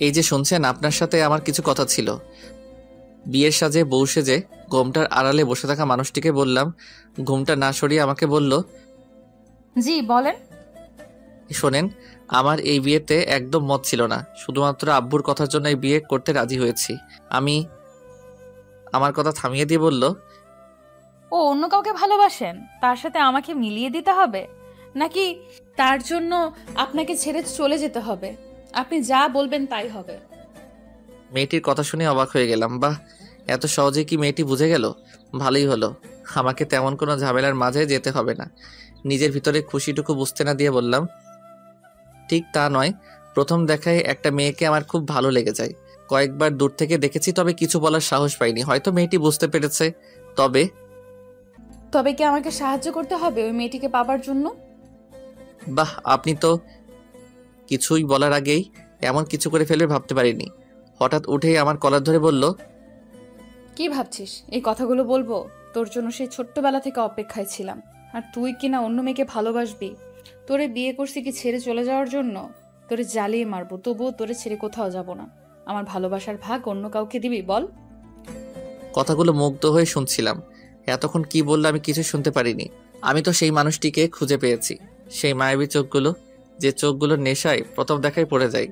এই যে শুনছেন, আপনার সাথে আমার কিছু কথা ছিল। বিয়ের সাজে বউ সেজে ঘোমটার আড়ালে বসে থাকা মানুষটিকে বললাম। ঘোমটা না সরিয়ে আমাকে বলল, জি বলেন। শোনেন, আমার এই বিয়েতে একদম মত ছিল না। শুধুমাত্র আব্বুর কথার জন্য এই বিয়ে করতে রাজি হয়েছি। আমি আমার কথা থামিয়ে দিয়ে বলল, ও অন্য কাউকে ভালোবাসেন, তার সাথে আমাকে মিলিয়ে দিতে হবে নাকি তার জন্য আপনাকে ছেড়ে চলে যেতে হবে? আপনি যা বলবেন তাই হবে। মেয়েটির কথা শুনে অবাক হয়ে গেলাম। বাহ, এত সহজে কি মেয়েটি বুঝে গেল? ভালোই হলো, আমাকে তেমন কোনো ঝামেলার মাঝে যেতে হবে না। নিজের ভিতরে খুশিটুকু বুঝতে না দিয়ে বললাম, ঠিক তা নয়। প্রথম দেখায় একটা মেয়েকে আমার খুব ভালো লেগে যায়। কয়েকবার দূর থেকে দেখেছি, তবে কিছু বলার সাহস পাইনি। হয়তো মেয়েটি বুঝতে পেরেছে। তবে তবে কি আমাকে সাহায্য করতে হবে ওই মেয়েটিকে পাবার জন্য? বাহ, আপনি তো কিছুই বলার আগেই এমন কিছু করে ফেলবে ভাবতে পারিনি। হঠাৎ উঠেই আমার কলার ধরে বলল, কি ভাবছিস এই কথাগুলো বলবো? তোর জন্য সেই ছোট্টবেলা থেকে অপেক্ষায় ছিলাম, আর তুই কিনা অন্য মেয়েকে ভালোবাসবি। তোরে বিয়ে করছি কি ছেড়ে চলে যাওয়ার জন্য? তোরে জ্বালিয়ে মারবো, তবুও তোরে ছেড়ে কোথাও যাব না। আমার ভালোবাসার ভাগ অন্য কাউকে দিবি বল? কথাগুলো মুগ্ধ হয়ে শুনছিলাম। এতক্ষণ কি বললো আমি কিছু শুনতে পারিনি। আমি তো সেই মানুষটিকে খুঁজে পেয়েছি, সেই মায়াবী চোখগুলো, যে চোখগুলোর নেশায় প্রথম দেখায় পড়ে যায়।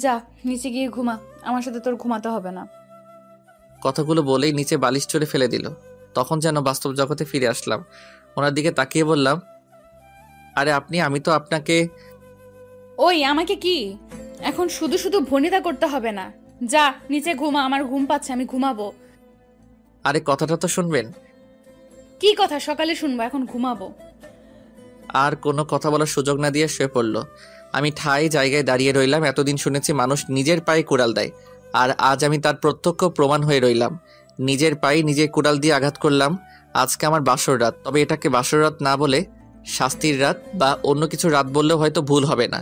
যা নিচে গিয়ে ঘুমা, আমার সাথে তোর ঘুমাতে হবে না। কথাগুলো বলেই নিচে বালিশ চড়ে ফেলে দিল। তখন যেন বাস্তব জগতে ফিরে আসলাম। ওনার দিকে তাকিয়ে বললাম, আরে আপনি, আমি তো আপনাকে। ওই আমাকে কি এখন শুধু শুধু ভনিতা করতে হবে না। যা নিচে ঘুমা, আমার ঘুম পাচ্ছে, আমি ঘুমাবো। আরে কথাটা তো শুনবেন। কি কথা সকালে শুনবো, এখন ঘুমাবো। আর কোনো কথা বলার সুযোগ না দিয়ে শুয়ে পড়ল। আমি ঠাই জায়গায় দাঁড়িয়ে রইলাম। এতদিন শুনেছি মানুষ নিজের পায়ে কুড়াল দেয়, আর আজ আমি তার প্রত্যক্ষ প্রমাণ হয়ে রইলাম। নিজের পায়ে নিজে কুড়াল দিয়ে আঘাত করলাম। আজকে আমার বাসর রাত, তবে এটাকে বাসর রাত না বলে শাস্তির রাত বা অন্য কিছু রাত বললেও হয়তো ভুল হবে না।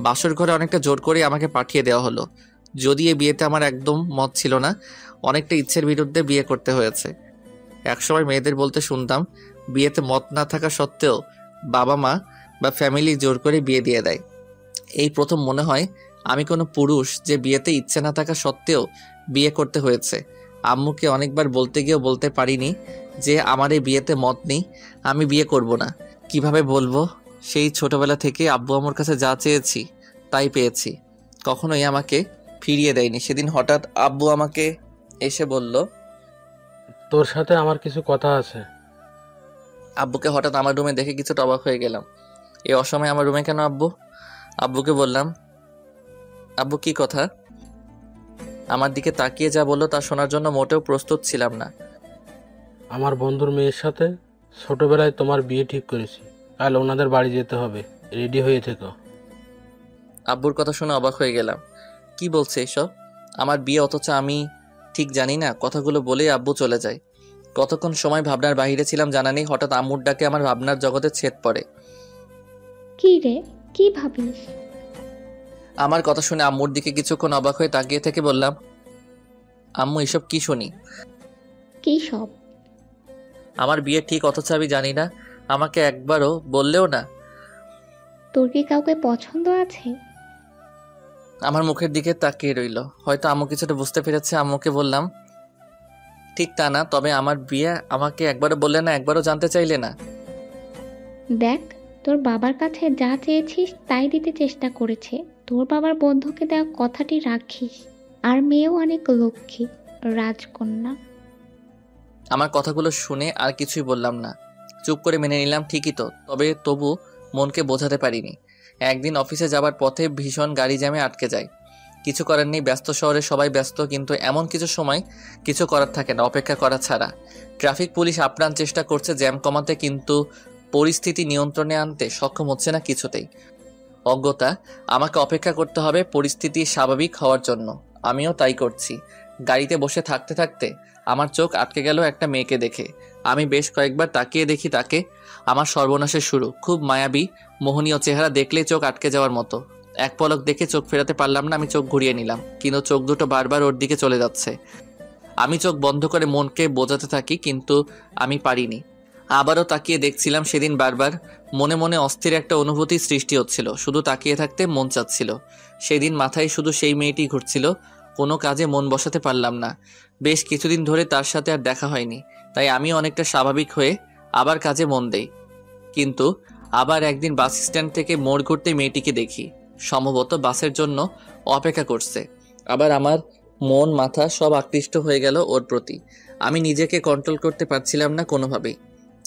বাসর ঘরে অনেকটা জোর করে আমাকে পাঠিয়ে দেওয়া হলো। যদি এই বিয়েতে আমার একদম মত ছিল না, অনেকটা ইচ্ছের বিরুদ্ধে বিয়ে করতে হয়েছে। একসময় মেয়েদের বলতে শুনতাম, বিয়েতে মত না থাকা সত্ত্বেও বাবা মা বা ফ্যামিলি জোর করে বিয়ে দিয়ে দেয়। এই প্রথম মনে হয় আমি কোনো পুরুষ যে বিয়েতে ইচ্ছে না থাকা সত্ত্বেও বিয়ে করতে হয়েছে। আম্মুকে অনেকবার বলতে গিয়েও বলতে পারিনি যে আমার এই বিয়েতে মত নেই, আমি বিয়ে করব না। কিভাবে বলবো? সেই ছোটবেলা থেকে আব্বু আমার কাছে যা চেয়েছি তাই পেয়েছি, কখনোই আমাকে ফিরিয়ে দেয়নি। সেদিন হঠাৎ আব্বু আমাকে এসে বলল, তোর সাথে আমার কিছু কথা আছে। আব্বুকে হঠাৎ আমার রুমে দেখে কিছুটা অবাক হয়ে গেলাম। এই অসময়ে আমার রুমে কেন আব্বু? আব্বুকে বললাম, আব্বু কি কথা? আমার দিকে তাকিয়ে যা বললো তা শোনার জন্য মোটেও প্রস্তুত ছিলাম না। আমার বন্ধুর মেয়ের সাথে ছোটবেলায় তোমার বিয়ে ঠিক করেছি। কাল ওনাদের বাড়ি যেতে হবে, রেডি হয়ে থেকো। আব্বুর কথা শুনে অবাক হয়ে গেলাম। কি বলছে এসব? আমার বিয়ে, অথচ আমি ঠিক জানি না। কথাগুলো বলেই আব্বু চলে যায়। কতক্ষণ সময় ভাবনার বাহিরে ছিলাম জানা নেই। হঠাৎ আম্মুর ডাকে আমার ভাবনার জগতে ছেদ পড়ে। কি রে, কি ভাবিস? আমার কথা শুনে আম্মুর দিকে কিছুক্ষণ অবাক হয়ে তাকিয়ে থেকে বললাম, আম্মু এসব কি শুনি? কি সব? আমার বিয়ে ঠিক, অথচ আমি জানি না। আমাকে একবারও বললেও না। তোর কি কাউকে পছন্দ আছে? আমার মুখের দিকে তাকিয়ে রইল। হয়তো আম্মু কিছুটা বুঝতে পেরেছে। আম্মুকে বললাম, ঠিক তা না, তবে আমার বিয়ে আমাকে একবারও বললে না, একবারও জানতে চাইলে না। দেখ, তোর বাবার কাছে যা চেয়েছিস তাই দিতে চেষ্টা করেছে। তোর বাবার বন্ধুকে দেওয়া কথাটি রাখিস। আর মেয়েও অনেক লক্ষ্মী, রাজকন্যা। আমার কথাগুলো শুনে আর কিছুই বললাম না, চুপ করে মেনে নিলাম। ঠিকই তো, তবু মনকে বোঝাতে পারিনি। একদিন অফিসে যাবার পথে ভীষণ গাড়ি জ্যামে আটকে যায়। কিছু করার নেই, ব্যস্ত শহরে সবাই ব্যস্ত, কিন্তু এমন কিছু সময় কিছু করার থাকে না অপেক্ষা করা ছাড়া। ট্রাফিক পুলিশ আপ্রাণ চেষ্টা করছে জ্যাম কমাতে, কিন্তু পরিস্থিতি নিয়ন্ত্রণে আনতে সক্ষম হচ্ছে না কিছুতেই। অজ্ঞতা, আমাকে অপেক্ষা করতে হবে পরিস্থিতি স্বাভাবিক হওয়ার জন্য। আমিও তাই করছি। গাড়িতে বসে থাকতে থাকতে আমার চোখ আটকে গেল একটা মেয়েকে দেখে। আমি বেশ কয়েকবার তাকিয়ে দেখি তাকে। আমার সর্বনাশের শুরু। খুব মায়াবী মোহনীয় চেহারা, দেখলেই চোখ আটকে যাওয়ার মতো। এক পলক দেখে চোখ ফেরাতে পারলাম না। আমি চোখ ঘুরিয়ে নিলাম, কিন্তু চোখ দুটো বারবার ওর দিকে চলে যাচ্ছে। আমি চোখ বন্ধ করে মনকে বোঝাতে থাকি, কিন্তু আমি পারিনি। আবারও তাকিয়ে দেখছিলাম সেদিন বারবার। মনে মনে অস্থির একটা অনুভূতি সৃষ্টি হচ্ছিল, শুধু তাকিয়ে থাকতে মন চাচ্ছিল। সেদিন মাথায় শুধু সেই মেয়েটি ঘুরছিল, কোনো কাজে মন বসাতে পারলাম না। বেশ কিছুদিন ধরে তার সাথে আর দেখা হয়নি, তাই আমি অনেকটা স্বাভাবিক হয়ে আবার কাজে মন দেই। কিন্তু আবার একদিন বাস স্ট্যান্ড থেকে মোড় ঘুরতে মেয়েটিকে দেখি, সম্ভবত বাসের জন্য অপেক্ষা করছে। আবার আমার মন মাথা সব আকৃষ্ট হয়ে গেল ওর প্রতি। আমি নিজেকে কন্ট্রোল করতে পারছিলাম না কোনোভাবেই।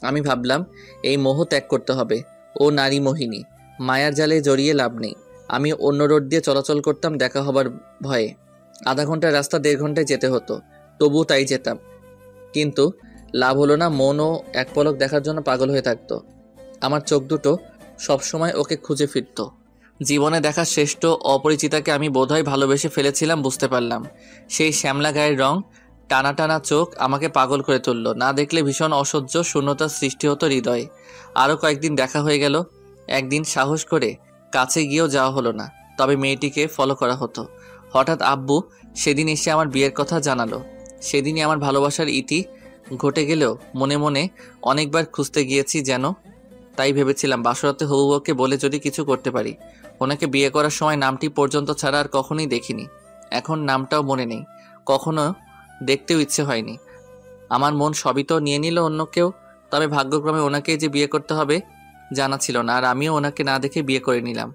আমি ভাবলাম এই মোহ ত্যাগ করতে হবে। ও নারী মোহিনী, মায়ার জালে জড়িয়ে লাভ নেই। আমি অন্য রোড দিয়ে চলাচল করতাম দেখা হবার ভয়ে। আধা ঘন্টার রাস্তা 1.5 ঘন্টায় যেতে হতো, তবু তাই যেতাম। কিন্তু লাভ হলো না, মনও এক পলক দেখার জন্য পাগল হয়ে থাকতো। আমার চোখ দুটো সবসময় ওকে খুঁজে ফিরত। জীবনে দেখা শ্রেষ্ঠ অপরিচিতাকে আমি বোধহয় ভালোবেসে ফেলেছিলাম, বুঝতে পারলাম। সেই শ্যামলা গায়ের রং, টানা টানা চোখ আমাকে পাগল করে তুলল। না দেখলে ভীষণ অসহ্য শূন্যতার সৃষ্টি হতো হৃদয়ে। আরও কয়েকদিন দেখা হয়ে গেল। একদিন সাহস করে কাছে গিয়েও যাওয়া হলো না, তবে মেয়েটিকে ফলো করা হতো। হঠাৎ আব্বু সেদিন এসে আমার বিয়ের কথা জানালো। সেদিনই আমার ভালোবাসার ইতি ঘটে গেলেও মনে মনে অনেকবার খুঁজতে গিয়েছি যেন। তাই ভেবেছিলাম বাসরাতে হবু বউকে বলে যদি কিছু করতে পারি। ওনাকে বিয়ে করার সময় নামটি পর্যন্ত ছাড়া আর কখনোই দেখিনি। এখন নামটাও মনে নেই, কখনো দেখতেও ইচ্ছে হয়নি। আমার মন সবই তো নিয়ে নিল অন্য কেউ। তবে ভাগ্যক্রমে ওনাকেই যে বিয়ে করতে হবে জানা ছিল না, আর আমিও ওনাকে না দেখে বিয়ে করে নিলাম।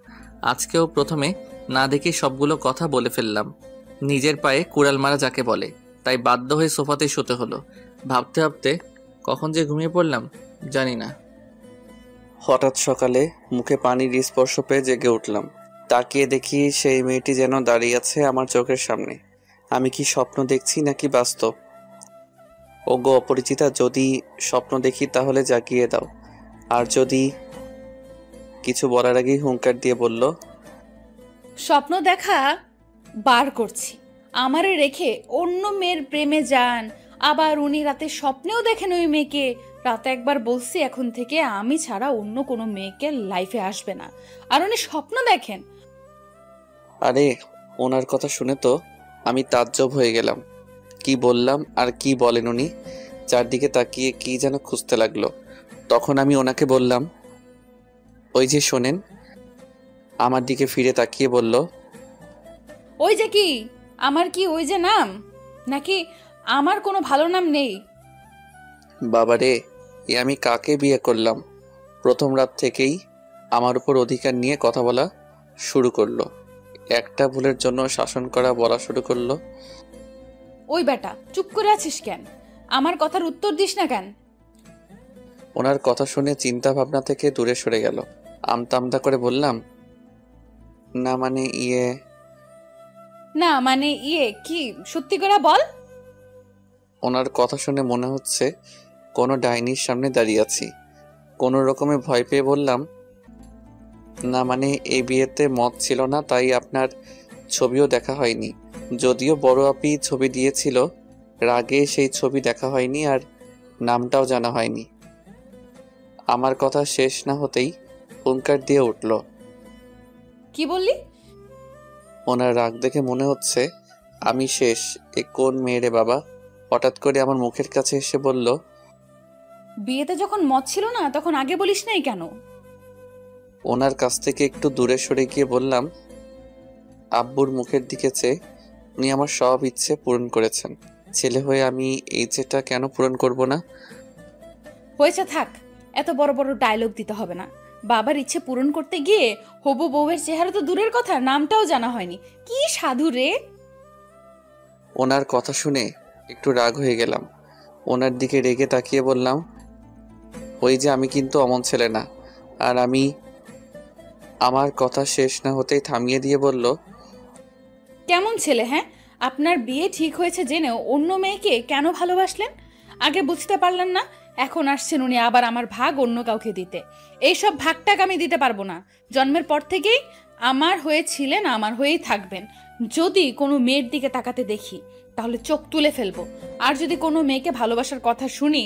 আজকেও প্রথমে না দেখে সবগুলো কথা বলে ফেললাম। নিজের পায়ে কুড়াল মারা যাকে বলে, তাই বাধ্য হয়ে সোফাতেই শুতে হলো। ভাবতে ভাবতে কখন যে ঘুমিয়ে পড়লাম জানি না। হঠাৎ সকালে মুখে পানির স্পর্শ পেয়ে জেগে উঠলাম। তাকিয়ে দেখি সেই মেয়েটি যেন দাঁড়িয়ে আছে আমার চোখের সামনে। আমি কি স্বপ্ন দেখছি নাকি বাস্তব? ওগো অপরিচিতা, যদি স্বপ্ন দেখি তাহলে জাগিয়ে দাও। আর যদি কিছু বলার আগেই হুঙ্কার দিয়ে বলল, স্বপ্ন দেখা বার করছি। আমারে রেখে অন্য মেয়ের প্রেমে যান। আবার উনি রাতে স্বপ্নেও দেখেন ওই মেয়েকে। রাতে একবার বলছি এখন থেকে আমি ছাড়া অন্য কোনো মেয়েকে লাইফে আসবে না, আর উনি স্বপ্ন দেখেন। আরে ওনার কথা শুনে তো আমি তাজ্জব হয়ে গেলাম। কি বললাম আর কি বলেন উনি? চারদিকে তাকিয়ে কি যেন খুঁজতে লাগলো। তখন আমি ওনাকে বললাম, ওই যে শোনেন। আমার দিকে ফিরে তাকিয়ে বলল, ওই যে কি? আমার কি ওই যে নাম? নাকি আমার কোনো ভালো নাম নেই? বাবারে, এ আমি কাকে বিয়ে করলাম? প্রথম রাত থেকেই আমার উপর অধিকার নিয়ে কথা বলা শুরু করলো। একটা ভুলের জন্য শাসন করা বলা শুরু করলো। ওই বেটা, চুপ করে আছিস কেন? আমার কথার উত্তর দিস না কেন? ওনার কথা শুনে চিন্তা ভাবনা থেকে দূরে সরে গেল। আমতা আমতা করে বললাম, না মানে না মানে কি? সত্যি করে বল। ওনার কথা শুনে মনে হচ্ছে কোনো ডাইনির সামনে দাঁড়িয়ে আছি। কোনো রকমে ভয় পেয়ে বললাম, না মানে এই বিয়েতে মত ছিল না, তাই আপনার ছবিও দেখা হয়নি। যদিও বড় আপি ছবি দিয়েছিল, রাগে সেই ছবি দেখা হয়নি আর নামটাও জানা হয়নি। আমার কথা শেষ না হতেই হুঙ্কার দিয়ে উঠল। কি বললি? ওনার রাগ দেখে মনে হচ্ছে আমি শেষ। এ কোন মেয়ে রে বাবা? হঠাৎ করে আমার মুখের কাছে এসে বলল, বিয়েতে যখন মত ছিল না তখন আগে বলিস নাই কেন? ওনার কাছ থেকে একটু দূরে সরে গিয়ে বললাম, আব্বুর মুখের দিকে চেয়ে উনি আমার সব ইচ্ছে পূরণ করেছেন। ছেলে হয়ে আমি এই ইচ্ছেটা কেন পূরণ করব না? হয়েছে, থাক। এত বড় বড় ডায়লগ দিতে হবে না। বাবার ইচ্ছে পূরণ করতে গিয়ে হবু বউয়ের চেহারা তো দূরের কথা, নামটাও জানা হয়নি। কি সাধু রে! ওনার কথা শুনে একটু রাগ হয়ে গেলাম। ওনার দিকে রেগে তাকিয়ে বললাম, ওই যে আমি কিন্তু অমন ছেলে না। আর আমি আমার কথা শেষ না হতেই থামিয়ে দিয়ে বলল, কেমন ছেলে? হ্যাঁ, আপনার বিয়ে ঠিক হয়েছে জেনেও অন্য মেয়েকে কেন ভালোবাসলেন? আগে বুঝতে পারলেন না? এখন আসছেন উনি আবার আমার ভাগ অন্য কাউকে দিতে। এইসব ভাগটাক আমি দিতে পারবো না। জন্মের পর থেকেই আমার হয়ে ছিলেন, আমার হয়েই থাকবেন। যদি কোনো মেয়ের দিকে তাকাতে দেখি তাহলে চোখ তুলে ফেলবো। আর যদি কোনো মেয়েকে ভালোবাসার কথা শুনি,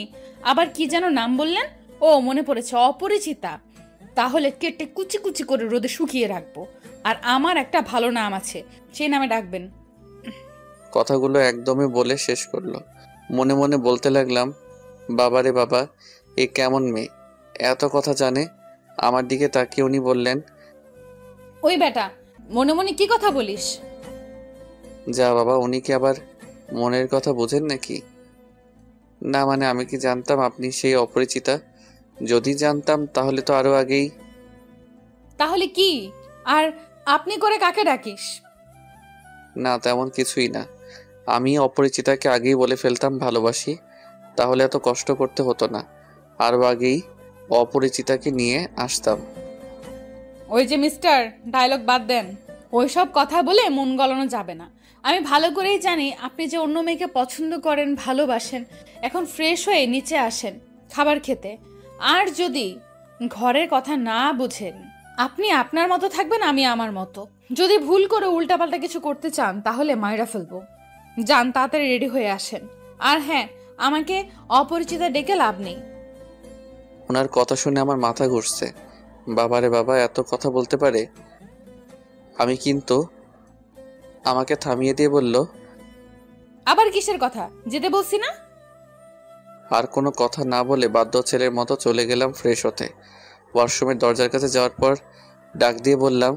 আবার কি যেন নাম বললেন? ও মনে পড়েছে, অপরিচিতা। তাহলে কেটে কুচি কুচি করে রোদে শুকিয়ে রাখবো। আর আমার একটা ভালো নাম আছে, সেই নামে ডাকবেন। কথাগুলো একদমই বলে শেষ করলো। মনে মনে বলতে লাগলাম, বাবারে বাবা, এ কেমন মেয়ে, এত কথা জানে? আমার দিকে তাকিয়ে উনি বললেন, ওই বেটা, মনে মনে কি কথা বলিস? যা বাবা, উনি কি আবার মনের কথা বোঝেন নাকি? না মানে আমি কি জানতাম আপনি সেই অপরিচিতা? যদি জানতাম তাহলে তো আরো আগেই। তাহলে কি? আর আপনি করে কাকে ডাকিস? না তেমন কিছুই না, আমি অপরিচিতাকে আগেই বলে ফেলতাম ভালোবাসি, তাহলে এত কষ্ট করতে হতো না। আরো আগেই অপরিচিতাকে নিয়ে আসতাম। ওই যে মিস্টার, ডায়লগ বাদ দেন। ওইসব কথা বলে মন গলানো যাবে না। আমি ভালো করেই জানি আপনি যে অন্য মেয়েকে পছন্দ করেন, ভালোবাসেন। এখন ফ্রেশ হয়ে নিচে আসেন খাবার খেতে। আর যদি ঘরের কথা না বুঝেন, আপনি আপনার মতো থাকবেন, আমি আমার মতো। যদি ভুল করে উল্টাপাল্টা কিছু করতে চান তাহলে মাইরা ফেলবো। যান, তাড়াতাড়ি রেডি হয়ে আসেন। আর হ্যাঁ, আমাকে অপরিচিতা ডেকে লাভ নেই। ওনার কথা শুনে আমার মাথা ঘুরছে। বাবারে বাবা, এত কথা বলতে পারে! আমি কিন্তু আমাকে থামিয়ে দিয়ে বলল, আবার কিসের কথা? যেতে বলছি না? আর কোনো কথা না বলে বাধ্য ছেলের মতো চলে গেলাম ফ্রেশ হতে। ওয়াশরুমের দরজার কাছে যাওয়ার পর ডাক দিয়ে বললাম,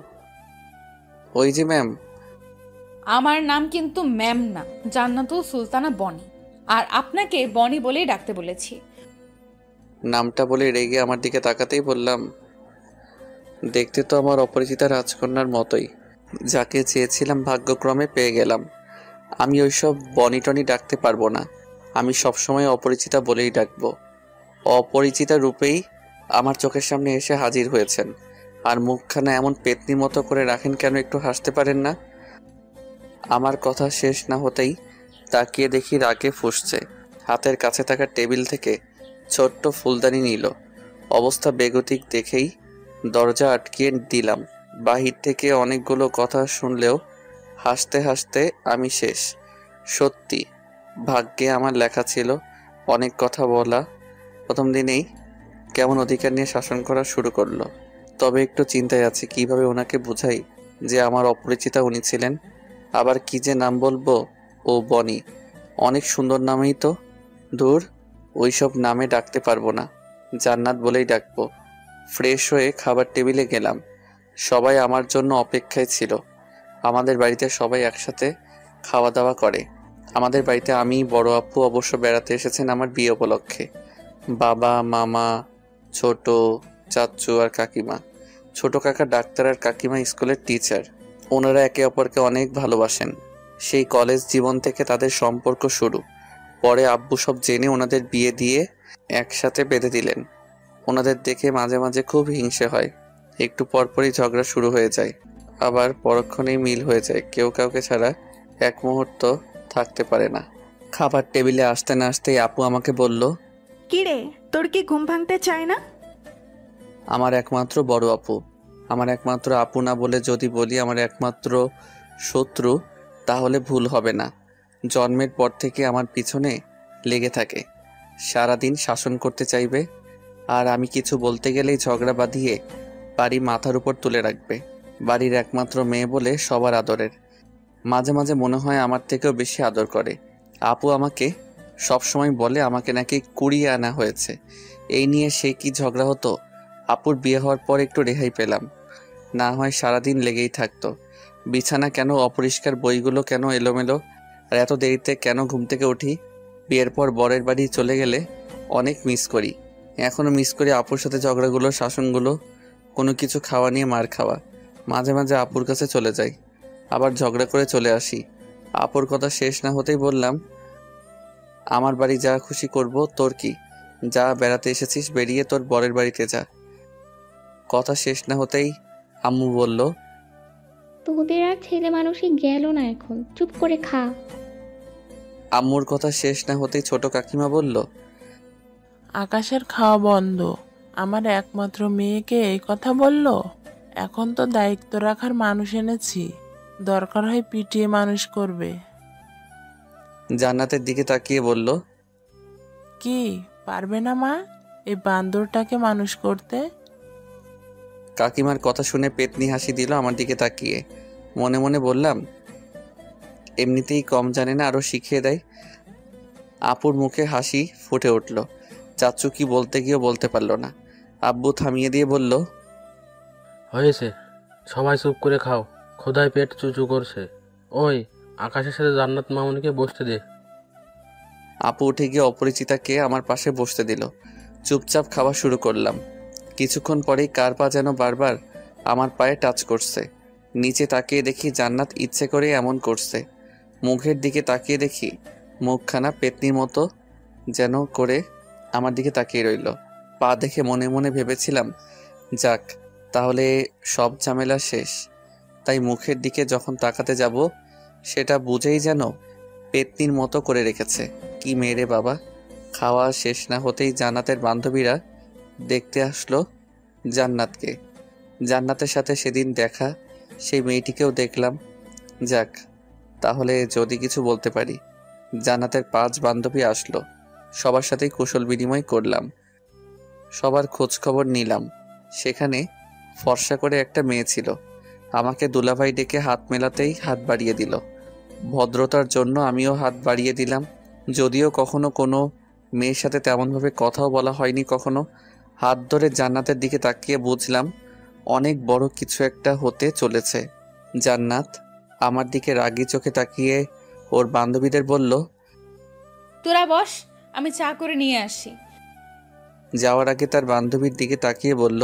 ওই যে ম্যাম। আমার নাম কিন্তু ম্যাম না, জান্নাতুল সুলতানা বনি। আর আপনাকে বনি বলেই ডাকতে বলেছি। নামটা বলে রেগে আমার দিকে তাকাতেই বললাম, দেখতে তো আমার অপরিচিতা রাজকন্যার মতোই, যাকে চেয়েছিলাম ভাগ্যক্রমে পেয়ে গেলাম। আমি ওইসব বনি টনি ডাকতে পারবো না, আমি সবসময় অপরিচিতা বলেই ডাকবো। অপরিচিতা রূপেই আমার চোখের সামনে এসে হাজির হয়েছেন, আর মুখখানা এমন পেতনি মতো করে রাখেন কেন, একটু হাসতে পারেন না? আমার কথা শেষ না হতেই তাকিয়ে দেখি রাগে ফুঁসছে। হাতের কাছে থাকা টেবিল থেকে ছোট্ট ফুলদানি নিল। অবস্থা বেগতিক দেখেই দরজা আটকিয়ে দিলাম। বাহির থেকে অনেকগুলো কথা শুনলেও হাসতে হাসতে আমি শেষ। সত্যি ভাগ্যে আমার লেখা ছিল অনেক কথা বলা। প্রথম দিনেই কেমন অধিকার নিয়ে শাসন করা শুরু করলো। তবে একটু চিন্তায় আছি কিভাবে ওনাকে বুঝাই যে আমার অপরিচিতা উনি ছিলেন। আবার কি যে নাম বলবো? ও বনি, অনেক সুন্দর নামেই তো। দূর, ওইসব নামে ডাকতে পারবো না, জান্নাত বলেই ডাকবো। ফ্রেশ হয়ে খাবার টেবিলে গেলাম। সবাই আমার জন্য অপেক্ষায় ছিল। আমাদের বাড়িতে সবাই একসাথে খাওয়া দাওয়া করে। আমাদের বাড়িতে আমি, বড় আপু অবশ্য বেড়াতে এসেছেন আমার বিয়ে উপলক্ষে। বাবা, মামা, ছোট চাচু আর কাকিমা। ছোট কাকা ডাক্তার আর কাকিমা স্কুলের টিচার। ওনারা একে অপরকে অনেক ভালোবাসেন। সেই কলেজ জীবন থেকে তাদের সম্পর্ক শুরু। পরে আব্বু সব জেনে ওনাদের বিয়ে দিয়ে একসাথে বেঁধে দিলেন। ওনাদের দেখে মাঝে মাঝে খুব হিংসে হয়। একটু পরপরই ঝগড়া শুরু হয়ে যায়, আবার পরক্ষণেই মিল হয়ে যায়। কেউ কাউকে ছাড়া এক মুহূর্ত থাকতে পারে না। খাবার টেবিলে আসতে না আসতেই আপু আমাকে বলল, কিরে, তোর কি ঘুম ভাঙতে চায় না? আমার একমাত্র বড় আপু, আমার একমাত্র আপু না বলে যদি বলি আমার একমাত্র শত্রু তাহলে ভুল হবে না। জন্মের পর থেকে আমার পিছনে লেগে থাকে, সারাদিন শাসন করতে চাইবে, আর আমি কিছু বলতে গেলেই ঝগড়া বাঁধিয়ে বাড়ি মাথার উপর তুলে রাখবে। বাড়ির একমাত্র মেয়ে বলে সবার আদরের। মাঝে মাঝে মনে হয় আমার থেকেও বেশি আদর করে। আপু আমাকে সবসময় বলে আমাকে নাকি কুড়িয়ে আনা হয়েছে। এই নিয়ে সে কি ঝগড়া হতো। আপুর বিয়ে হওয়ার পর একটু রেহাই পেলাম, না হয় সারাদিন লেগেই থাকতো। বিছানা কেন অপরিষ্কার, বইগুলো কেন এলোমেলো, আর এত দেরিতে কেন ঘুম থেকে উঠি। বিয়ের পর বরের বাড়ি চলে গেলে অনেক মিস করি, এখনও মিস করি আপুর সাথে ঝগড়াগুলো, শাসনগুলো, কোনো কিছু খাওয়া নিয়ে মার খাওয়া। মাঝে মাঝে আপুর কাছে চলে যাই, আবার ঝগড়া করে চলে আসি। আপুর কথা শেষ না হতেই বললাম, আমার বাড়ি যা খুশি করব, তোর কি? যা, বেড়াতে এসেছিস, বেরিয়ে তোর বরের বাড়িতে যা। কথা শেষ না হতেই আম্মু বলল, তোদের আর ছেলে মানুষই গেল না, এখন চুপ করে খা। আম্মুর কথা শেষ না হতেই ছোট কাকিমা বলল, আকাশের খাওয়া বন্ধ, আমার একমাত্র মেয়েকে এই কথা বলল। এখন তো দায়িত্ব রাখার মানুষ এনেছি, দরকার হয় পিটিয়ে মানুষ করবে। জান্নাতের দিকে তাকিয়ে বলল, কি পারবে না মা এই বান্দরটাকে মানুষ করতে? কাকিমার কথা শুনে পেতনি হাসি দিল আমার দিকে তাকিয়ে। মনে মনে বললাম, এমনিতেই কম জানে না, আরো শিখিয়ে দেয়। আপুর মুখে হাসি ফুটে উঠল। চাচু কি বলতে গিয়েও বলতে পারলো না। আব্বু থামিয়ে দিয়ে বলল, হয়েছে, সবাই চুপ করে খাও, ক্ষুধায় পেট চুচু করছে। ওই আকাশের সাথে জান্নাত মামুনিকে বসতে দে। আপু উঠে গিয়ে অপরিচিতাকে আমার পাশে বসতে দিল। চুপচাপ খাওয়া শুরু করলাম। কিছুক্ষণ পরেই কার পা যেন বারবার আমার পায়ে টাচ করছে। নিচে তাকিয়ে দেখি জান্নাত ইচ্ছে করে এমন করছে। মুখের দিকে তাকিয়ে দেখি মুখখানা পেতনির মতো যেন করে আমার দিকে তাকিয়ে রইল। পা দেখে মনে মনে ভেবেছিলাম, যাক তাহলে সব ঝামেলা শেষ। তাই মুখের দিকে যখন তাকাতে যাব সেটা বুঝেই যেন পেতনির মতো করে রেখেছে। কি মেরে বাবা! খাওয়া শেষ না হতেই জান্নাতের বান্ধবীরা দেখতে আসলো জান্নাতকে। জান্নাতের সাথে সেদিন দেখা সেই মেয়েটিকেও দেখলাম। যাক তাহলে যদি কিছু বলতে পারি। জান্নাতের 5 বান্ধবী আসলো, সবার সাথেই কুশল বিনিময় করলাম, সবার খোঁজ খবর নিলাম। সেখানে ফর্সা করে একটা মেয়ে ছিল। আমাকে দুলাভাই ডেকে হাত মেলাতেই হাত বাড়িয়ে দিল। ভদ্রতার জন্য আমিও হাত বাড়িয়ে দিলাম। যদিও কখনো কোনো মেয়ের সাথে তেমনভাবে কথাও বলা হয়নি কখনো। হাত ধরে জান্নাতের দিকে তাকিয়ে বুঝলাম অনেক বড় কিছু একটা হতে চলেছে। জান্নাত আমার দিকে রাগী চোখে তাকিয়ে ওর বান্ধবীদের বলল, তোরা বস, আমি চা করে নিয়ে আসি। যাওয়ার আগে তার বান্ধবীর দিকে তাকিয়ে বলল,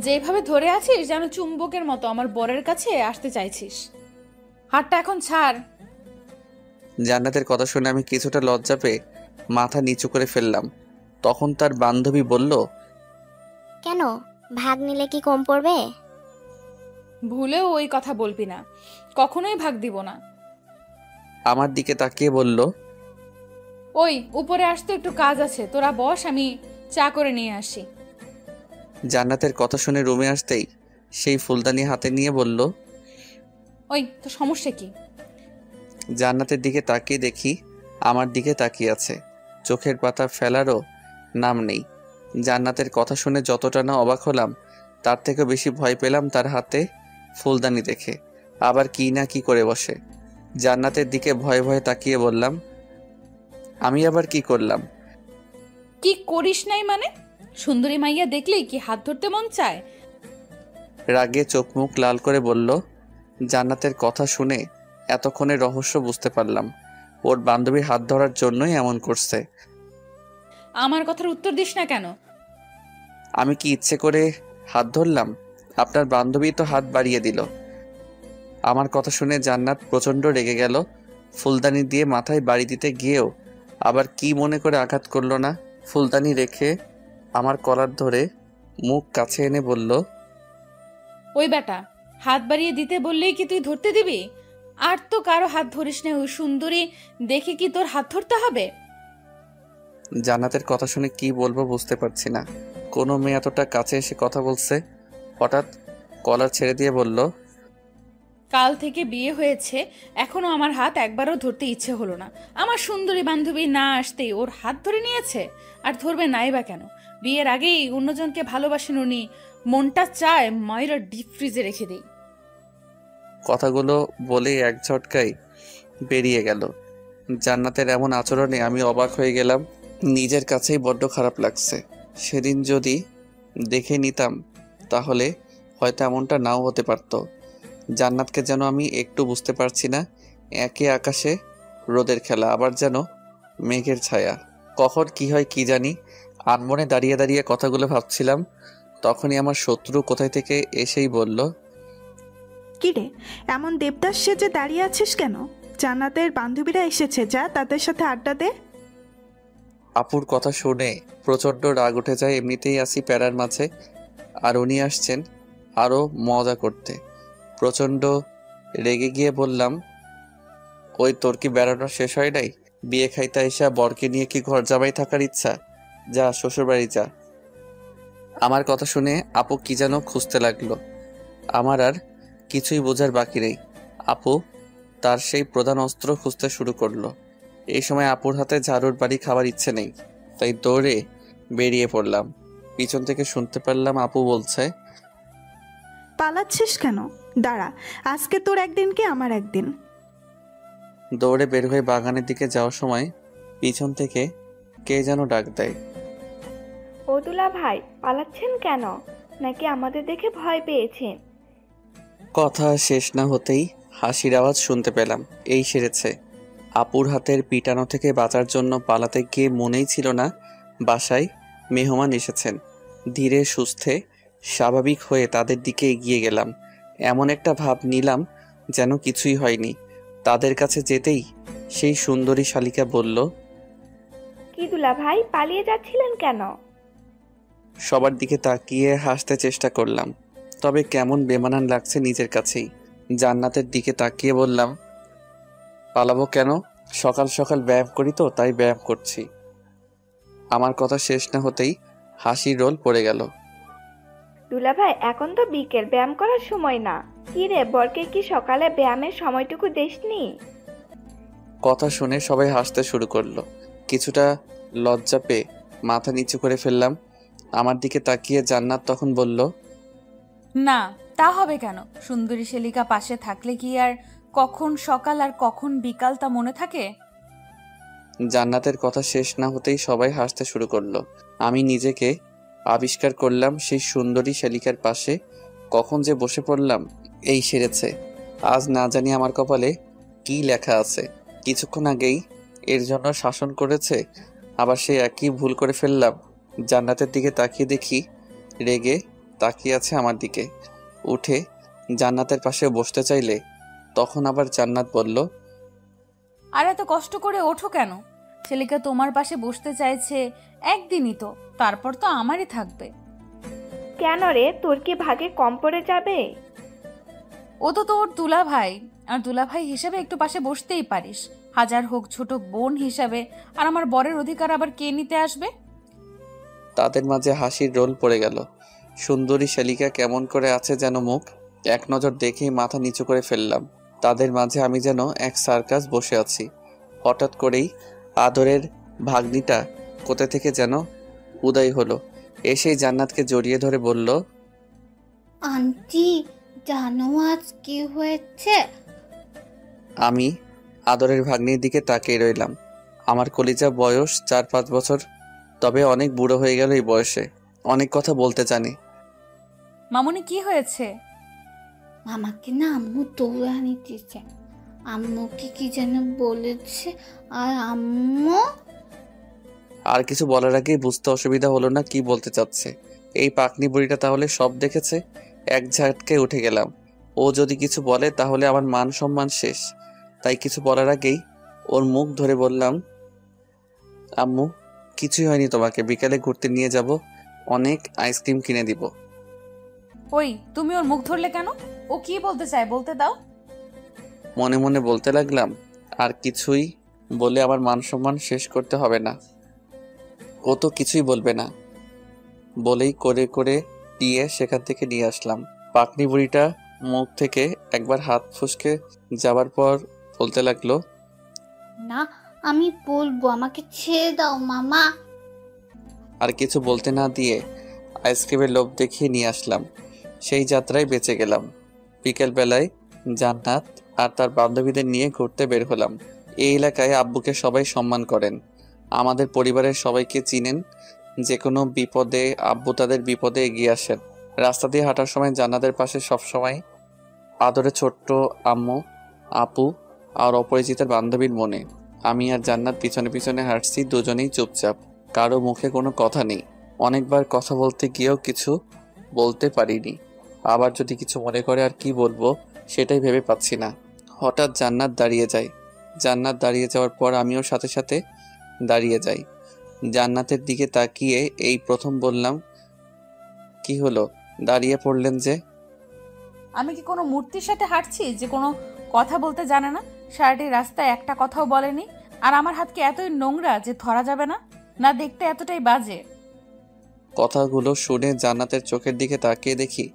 যেভাবে ধরে আছিস যেন চুম্বকের মতো আমার বরের কাছে আসতে চাইছিস। হাতটা এখন ছাড়। জান্নাতের কথা শুনে আমি কিছুটা লজ্জা পেয়ে মাথা নিচু করে ফেললাম। তখন তার বান্ধবী বলল, কেন, ভাগ নিলে কি কম পড়বে? ভুলেও ওই কথা বলবি না, কখনোই ভাগ দিব না। আমার দিকে তাকিয়ে বলল, ওই উপরে আসতে একটু কাজ আছে, তোরা বস, আমি চা করে নিয়ে আসি। জান্নাতের কথা শুনে রুমে আসতেই সেই ফুলদানি হাতে নিয়ে বলল, ওই তো সমস্যা কি? জান্নাতের দিকে তাকিয়ে দেখি আমার দিকে তাকিয়ে আছে, চোখের পাতা ফেলারও নাম নেই। জান্নাতের কথা শুনে যতটা না অবাক হলাম তার থেকে বেশি ভয় পেলাম তার হাতে ফুলদানি দেখে। আবার কি না কি করে বসে। জান্নাতের দিকে ভয়ে ভয়ে তাকিয়ে বললাম, আমি আবার কি করলাম? কি করিস নাই মানে? সুন্দরী মাইয়া দেখলেই কি হাত ধরতে মন চায়? রাগে চোখ মুখ লাল করে বলল। জান্নাতের কথা শুনে এতক্ষণে রহস্য বুঝতে পারলাম। ওর বান্ধবীর হাত ধরার জন্যই এমন করছে। আমার কথার উত্তর দিস না কেন? আমি কি ইচ্ছে করে হাত ধরলাম? আপনার বান্ধবী তো হাত বাড়িয়ে দিল। আমার কথা শুনে জান্নাত প্রচণ্ড রেগে গেল। ফুলদানি দিয়ে মাথায় বাড়ি দিতে গিয়েও আবার কি মনে করে আঘাত করলো না। ফুলদানি রেখে আমার কলার ধরে মুখ কাছে এনে বলল, ওই বেটা, হাত বাড়িয়ে দিতে বললেই কি তুই ধরতে দিবি? আর তো কারো হাত ধরিস না, ওই সুন্দরী দেখে কি তোর হাত ধরতে হবে? জান্নাতের কথা শুনে কি বলবো বুঝতে পারছি না। কোনো মেয়ে এতটা কাছে এসে কথা বলছে। হঠাৎ কলার ছেড়ে দিয়ে বলল, কাল থেকে বিয়ে হয়েছে, এখনো আমার হাত একবারও ধরতে ইচ্ছে হলো না। আমার সুন্দরী বান্ধবী না আসতেই ওর হাত ধরে নিয়েছে। আর ধরবে নাই বা কেন? বিয়ের আগেই অন্যজনকে ভালোবাসেন উনি। মনটা চায় মায়েরা ডিপ ফ্রিজে রেখে দেই। কথাগুলো বলে এক ঝটকায় বেরিয়ে গেল। জান্নাতের এমন আচরণে আমি অবাক হয়ে গেলাম। নিজের কাছেই বড্ড খারাপ লাগছে। সেদিন যদি দেখে নিতাম তাহলে হয়তো এমনটা নাও হতে পারত। জান্নাতকে যেন আমি একটু বুঝতে পারছি না। একে আকাশে রোদের খেলা, আবার যেন মেঘের ছায়া। কখন কি হয় কি জানি। আনমনে দাঁড়িয়ে দাঁড়িয়ে কথাগুলো ভাবছিলাম। তখনই আমার শত্রু কোথায় থেকে এসেই বলল, কিরে, এমন দেবদাস সেজে দাঁড়িয়ে আছিস কেন? জান্নাতের বান্ধবীরা এসেছে, যা তাদের সাথে আড্ডা দে। আপুর কথা শুনে প্রচণ্ড রাগ উঠে যায়। এমনিতেই আসি প্যারার মাঝে, আর উনি আসছেন আরও মজা করতে। প্রচণ্ড রেগে গিয়ে বললাম, ওই তোর কি বেড়ানো শেষ হয় নাই? বিয়ে খাইতে আইসা বরকে নিয়ে কি ঘর জামাই থাকার ইচ্ছা? যা শ্বশুরবাড়ি যা। আমার কথা শুনে আপু কি যেন খুঁজতে লাগলো। আমার আর কিছুই বোঝার বাকি নেই। আপু তার সেই প্রধান অস্ত্র খুঁজতে শুরু করলো। এই সময় আপুর হাতে ঝাড়ুর বাড়ি খাওয়ার ইচ্ছে নেই, তাই দৌড়ে বেরিয়ে পড়লাম। পিছন থেকে শুনতে পারলাম আপু বলছে, পালাচ্ছিস কেন? দাঁড়া, আজকে তোর একদিন কি আমার একদিন। দৌড়ে বের হয়ে বাগানের দিকে যাওয়ার সময় পিছন থেকে কে যেন ডাক দেয়। ও দুলা ভাই, পালাচ্ছেন কেন? নাকি আমাদের দেখে ভয় পেয়েছেন? কথা শেষ না হতেই হাসির আওয়াজ শুনতে পেলাম। এই সেরেছে। আপুর হাতের পিটানো থেকে বাঁচার জন্য পালাতে গিয়ে মনেই ছিল না বাসায় মেহমান এসেছেন। ধীরে সুস্থে স্বাভাবিক হয়ে তাদের দিকে এগিয়ে গেলাম। এমন একটা ভাব নিলাম যেন কিছুই হয়নি। তাদের কাছে যেতেই সেই সুন্দরী শালিকা বলল, কি দুলা ভাই, পালিয়ে যাচ্ছিলেন কেন? সবার দিকে তাকিয়ে হাসতে চেষ্টা করলাম, তবে কেমন বেমানান লাগছে নিজের কাছেই। জান্নাতের দিকে তাকিয়ে বললাম, পালাবো কেন? সকাল সকাল ব্যায়াম করি তো, তাই ব্যায়াম করছি। আমার কথা শেষ না হতেই হাসির রোল পড়ে গেল। দুলা ভাই, এখন তো বিকেল, ব্যায়াম করার সময় না। কি রে, বরকে কি সকালে ব্যায়ামের সময়টুকু দেসনি? কথা শুনে সবাই হাসতে শুরু করলো। কিছুটা লজ্জা পেয়ে মাথা নিচু করে ফেললাম। আমার দিকে তাকিয়ে জান্নাত তখন বলল, না, তা হবে কেন? সুন্দরী শালিকা পাশে থাকলে কি আর কখন সকাল আর কখন বিকাল তা মনে থাকে? জান্নাতের কথা শেষ না হতেই সবাই হাসতে শুরু করলো। আমি নিজেকে আবিষ্কার করলাম সেই সুন্দরী শালিকার পাশে। কখন যে বসে পড়লাম। এই সেরেছে। আজ না জানি আমার কপালে কি লেখা আছে। কিছুক্ষণ আগেই এর জন্য শাসন করেছে, আবার সে একই ভুল করে ফেললাম। জান্নাতের দিকে তাকিয়ে দেখি রেগে তাকিয়ে আছে আমার দিকে। উঠে জান্নাতের পাশে বসতে চাইলে তখন আবার জান্নাত বলল, আর এত কষ্ট করে ওঠো কেন? শালিকা তোমার পাশে বসতে চাইছে একদিনই তো, তারপর তো আমারই থাকবে। কেন রে, তোর কি ভাগে কম পড়ে যাবে? ও তো তোর দুলা ভাই, আর দুলা ভাই হিসেবে একটু পাশে বসতেই পারিস। হাজার হোক ছোট বোন হিসাবে, আর আমার বরের অধিকার আবার কে নিতে আসবে? তাদের মাঝে হাসির রোল পড়ে গেল। সুন্দরী শালিকা কেমন করে আছে যেন মুখ। এক নজর দেখেই মাথা নিচু করে ফেললাম। তাদের মাঝে আমি যেন এক সার্কাস বসে আছি। হঠাৎ করেই আদরের ভাগ্নিটা কোথা থেকে যেন উদয় হলো। এসেই জান্নাতকে জড়িয়ে ধরে বলল, আন্টি, জানো আজ কি হয়েছে? আমি আদরের ভাগ্নির দিকে তাকিয়ে রইলাম। আমার কলিজা বয়স 4-5 বছর, তবে অনেক বুড়ো হয়ে গেল এই বয়সে। অনেক কথা বলতে জানি। মামুনি, কি হয়েছে? আমাকে না আম্মু দৌড়া নিতেছে। আম্মুকে কি যেন বলেছে, আর আম্মু আর কিছু বলার আগেই বুঝতে অসুবিধা হলো না কি বলতে চাচ্ছে। এই পাকনি বুড়িটা তাহলে সব দেখেছে। এক ঝাটকে উঠে গেলাম। ও যদি কিছু বলে তাহলে আমার মান সম্মান শেষ। তাই কিছু বলার আগেই ওর মুখ ধরে বললাম, আম্মু, কিছুই হয়নি, তোমাকে বিকালে ঘুরতে নিয়ে যাব, অনেক আইসক্রিম কিনে দিব। ওই, তুমি ওর মুখ ধরলে কেন? ও কি বলতে চায় বলতে দাও। মনে মনে বলতে লাগলাম, আর কিছুই বলে আমার মান সম্মান শেষ করতে হবে না। ও তো কিছুই বলবে না বলেই করে করে দিয়ে সেখান থেকে নিয়ে আসলাম। পাকনি বুড়িটা মুখ থেকে একবার হাত ফুসকে যাবার পর বলতে লাগলো, না, আমি বলবো, আমাকে ছেড়ে দাও মামা। আর কিছু বলতে না দিয়ে আইসক্রিমের লোভ দেখিয়ে নিয়ে আসলাম। সেই যাত্রায় বেঁচে গেলাম। বিকেল বেলায় জান্নাত আর তার বান্ধবীদের নিয়ে ঘুরতে বের হলাম। এই এলাকায় আব্বুকে সবাই সম্মান করেন। আমাদের পরিবারের সবাইকে চিনেন। যে কোনো বিপদে আব্বু তাদের বিপদে এগিয়ে আসেন। রাস্তা দিয়ে হাঁটার সময় জান্নাতের পাশে সবসময় আদরে ছোট্ট আম্মু, আপু আর অপরিচিতের বান্ধবীর মনে। আমি আর জান্নাত পিছনে পিছনে হাঁটছি, দুজনেই চুপচাপ। কারো মুখে কোনো কথা নেই। অনেকবার কথা বলতে গিয়েও কিছু বলতে পারিনি। আবার যদি কিছু মনে করে আর কি বলবো সেটাই ভেবে পাচ্ছি না। হঠাৎ জান্নাত দাঁড়িয়ে যায়। জান্নাত দাঁড়িয়ে যাওয়ার পর আমিও সাথে সাথে দাঁড়িয়ে যাই। জান্নাতের দিকে তাকিয়ে এই প্রথম বললাম, কি হলো, দাঁড়িয়ে পড়লেন যে? আমি কি কোনো মূর্তির সাথে হাঁটছি যে কোনো কথা বলতে জানে না? সারাটি রাস্তায় একটা কথাও বলেনি। আর আমার হাত কি এতই নোংরা যে ধরা যাবে না? না দেখতে এতটাই বাজে? কথাগুলো শুনে জান্নাতের চোখের দিকে তাকিয়ে দেখি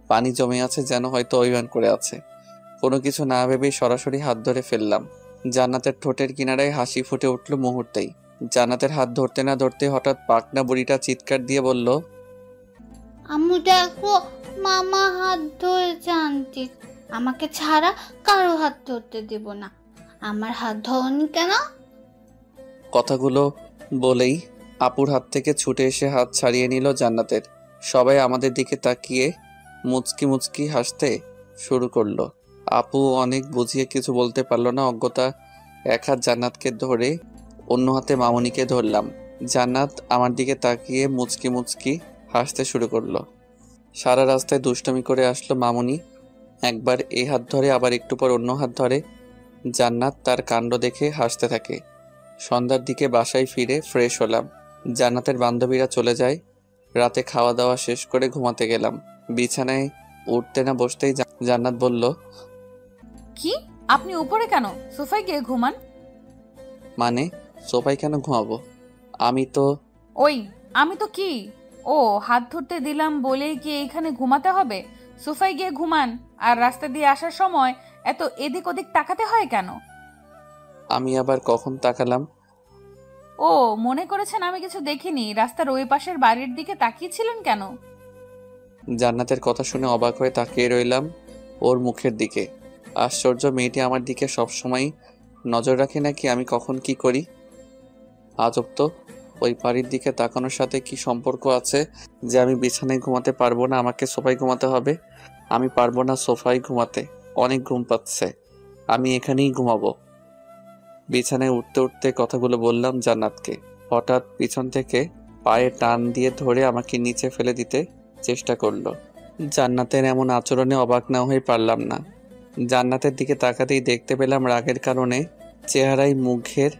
পানি জমে আছে, যেন হয়তো অভিমান করে আছে। কোনো কিছু না ভেবেই সরাসরি হাত ধরে ফেললাম। জান্নাতের ঠোঁটের কিনারায় হাসি ফুটে উঠল মুহূর্তেই। জান্নাতের হাত ধরতে না ধরতে হঠাৎ পাকনা বুড়িটা চিৎকার দিয়ে বলল, আম্মু দেখো, মামা হাত ধরেছে আন্টি। আমাকে ছাড়া কারো হাত ধরতে দেব না। আমার হাত ধরনি কেন? কথাগুলো বলেই আপুর হাত থেকে ছুটে এসে হাত ছাড়িয়ে নিল জান্নাতের। সবাই আমাদের দিকে তাকিয়ে মুচকি মুচকি হাসতে শুরু করলো। আপু অনেক বুঝিয়ে কিছু বলতে পারল না। অজ্ঞতা এক হাত জান্নাতকে ধরে অন্য হাতে মামুনিকে ধরলাম। জান্নাত আমার দিকে তাকিয়ে মুচকি মুচকি হাসতে শুরু করলো। সারা রাস্তায় দুষ্টুমি করে আসলো মামুনি। একবার এই হাত ধরে, আবার একটু পর অন্য হাত ধরে। জান্নাত তার কাণ্ড দেখে হাসতে থাকে। সন্ধ্যার দিকে বাসায় ফিরে ফ্রেশ হলাম। জান্নাতের বান্ধবীরা চলে যায়। রাতে খাওয়া দাওয়া শেষ করে ঘুমাতে গেলাম। বিছানায় উঠতে না বসতেই জান্নাত বলল, কি আপনি উপরে কেন? সোফায় গিয়ে ঘুমান। মানে সোফায় কেন ঘুমাবো? আমি তো আমি তো কি? ও, হাত ধরতে দিলাম বলেই কি এখানে ঘুমাতে হবে? সোফায় গিয়ে ঘুমান। আর রাস্তা দিয়ে আসার সময় এত এদিক ওদিক তাকাতে হয় কেন? আমি আবার কখন তাকালাম? ও, মনে করেছেন আমি কিছু দেখিনি? রাস্তার ওই পাশের বাড়ির দিকে তাকিয়েছিলেন কেন? জান্নাতের কথা শুনে অবাক হয়ে তাকিয়ে রইলাম ওর মুখের দিকে। আশ্চর্য, মেয়েটি আমার দিকে সবসময় নজর রাখে নাকি আমি কখন কি করি? আজব তো, ওই বাড়ির দিকে তাকানোর সাথে কি সম্পর্ক আছে যে আমি বিছানায় ঘুমাতে পারবো না, আমাকে সোফায় ঘুমাতে হবে? আমি পারবো না সোফায় ঘুমাতে, অনেক ঘুম পাচ্ছে, আমি এখানেই ঘুমাবো। বিছানায় উঠতে উঠতে কথাগুলো বললাম জান্নাতকে। হঠাৎ পিছন থেকে পায়ে টান দিয়ে ধরে আমাকে নিচে ফেলে দিতে চেষ্টা করলো। জান্নাতের এমন আচরণে অবাক না হয়ে পারলাম না। জান্নাতের দিকে তাকাতেই দেখতে পেলাম রাগের কারণে চেহারায় মুখের